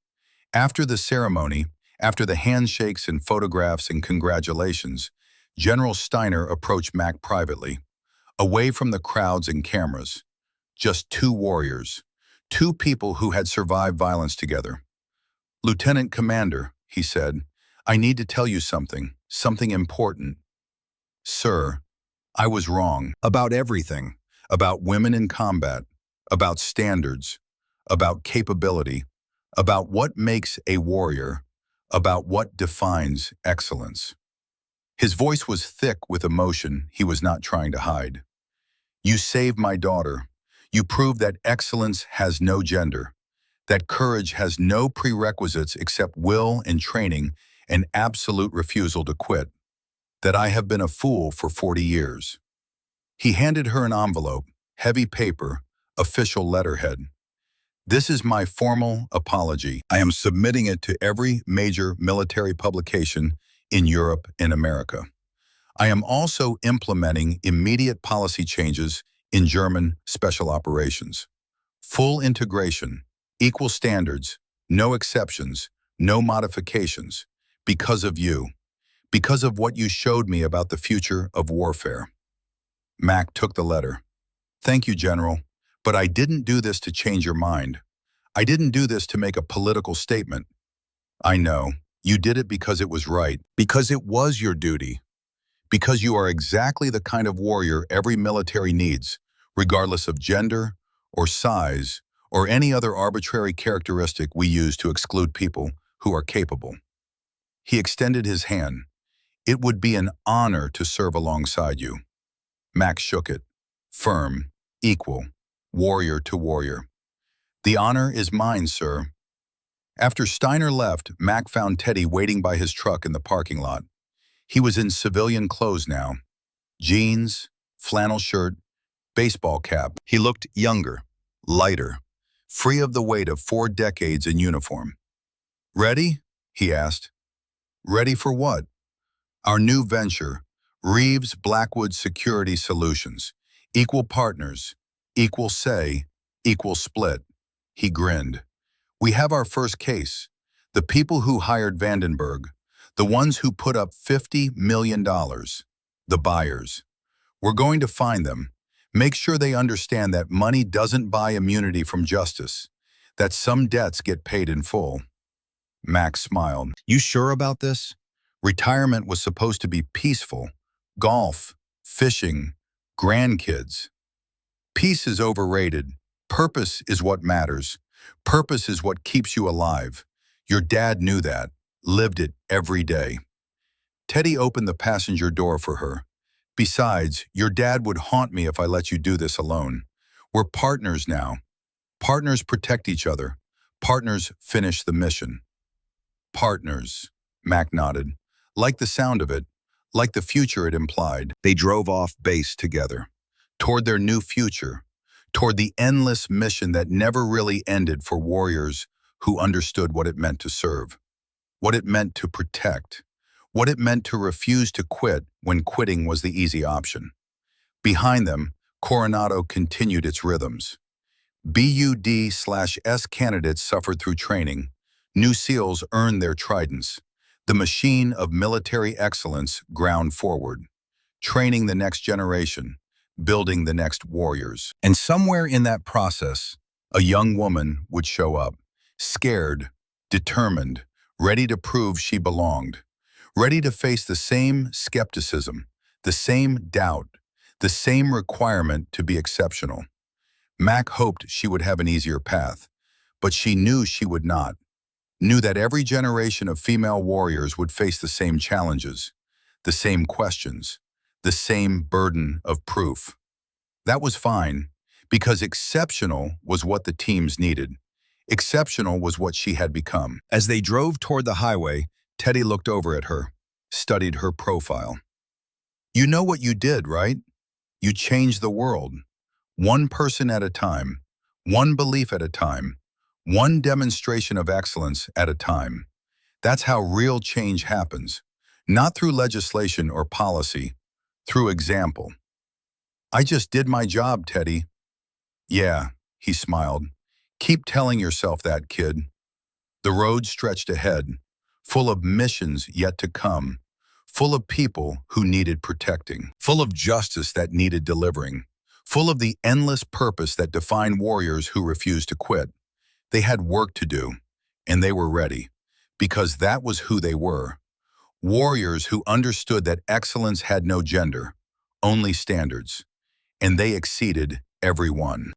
After the ceremony, after the handshakes and photographs and congratulations, General Steiner approached Mac privately, away from the crowds and cameras. Just 2 warriors, 2 people who had survived violence together. Lieutenant Commander, he said, I need to tell you something important. Sir, I was wrong about everything, about women in combat, about standards, about capability, about what makes a warrior, about what defines excellence. His voice was thick with emotion he was not trying to hide. You saved my daughter. You proved that excellence has no gender, that courage has no prerequisites except will and training and absolute refusal to quit, that I have been a fool for 40 years. He handed her an envelope, heavy paper, official letterhead. This is my formal apology. I am submitting it to every major military publication in Europe and America. I am also implementing immediate policy changes in German special operations. Full integration, equal standards, no exceptions, no modifications, because of you, because of what you showed me about the future of warfare. Mac took the letter. Thank you, General, but I didn't do this to change your mind. I didn't do this to make a political statement. I know, you did it because it was right, because it was your duty, because you are exactly the kind of warrior every military needs, regardless of gender or size or any other arbitrary characteristic we use to exclude people who are capable. He extended his hand. It would be an honor to serve alongside you. Max shook it. Firm, equal, warrior to warrior. The honor is mine, sir. After Steiner left, Mac found Teddy waiting by his truck in the parking lot. He was in civilian clothes now. Jeans, flannel shirt, baseball cap. He looked younger, lighter, free of the weight of 4 decades in uniform. Ready? He asked. Ready for what? Our new venture, Reeves Blackwood Security Solutions. Equal partners, equal say, equal split. He grinned. We have our first case. The people who hired Vandenberg, the ones who put up $50 million, the buyers. We're going to find them. Make sure they understand that money doesn't buy immunity from justice, that some debts get paid in full. Max smiled. You sure about this? Retirement was supposed to be peaceful. Golf, fishing, grandkids. Peace is overrated. Purpose is what matters. Purpose is what keeps you alive. Your dad knew that, lived it every day. Teddy opened the passenger door for her. Besides, your dad would haunt me if I let you do this alone. We're partners now. Partners protect each other. Partners finish the mission. Partners, Mac nodded. Like the sound of it, like the future it implied. They drove off base together, toward their new future, toward the endless mission that never really ended for warriors who understood what it meant to serve, what it meant to protect, what it meant to refuse to quit when quitting was the easy option. Behind them, Coronado continued its rhythms. BUD/S candidates suffered through training. New SEALs earned their tridents. The machine of military excellence ground forward, training the next generation, building the next warriors. And somewhere in that process, a young woman would show up, scared, determined, ready to prove she belonged, ready to face the same skepticism, the same doubt, the same requirement to be exceptional. Mac hoped she would have an easier path, but she knew she would not. Knew that every generation of female warriors would face the same challenges, the same questions, the same burden of proof. That was fine, because exceptional was what the teams needed. Exceptional was what she had become. As they drove toward the highway, Teddy looked over at her, studied her profile. You know what you did, right? You changed the world. One person at a time, one belief at a time, one demonstration of excellence at a time. That's how real change happens, not through legislation or policy, through example. I just did my job, Teddy. Yeah, he smiled. Keep telling yourself that, kid. The road stretched ahead, full of missions yet to come, full of people who needed protecting, full of justice that needed delivering, full of the endless purpose that defined warriors who refused to quit. They had work to do, and they were ready, because that was who they were. Warriors who understood that excellence had no gender, only standards, and they exceeded every one.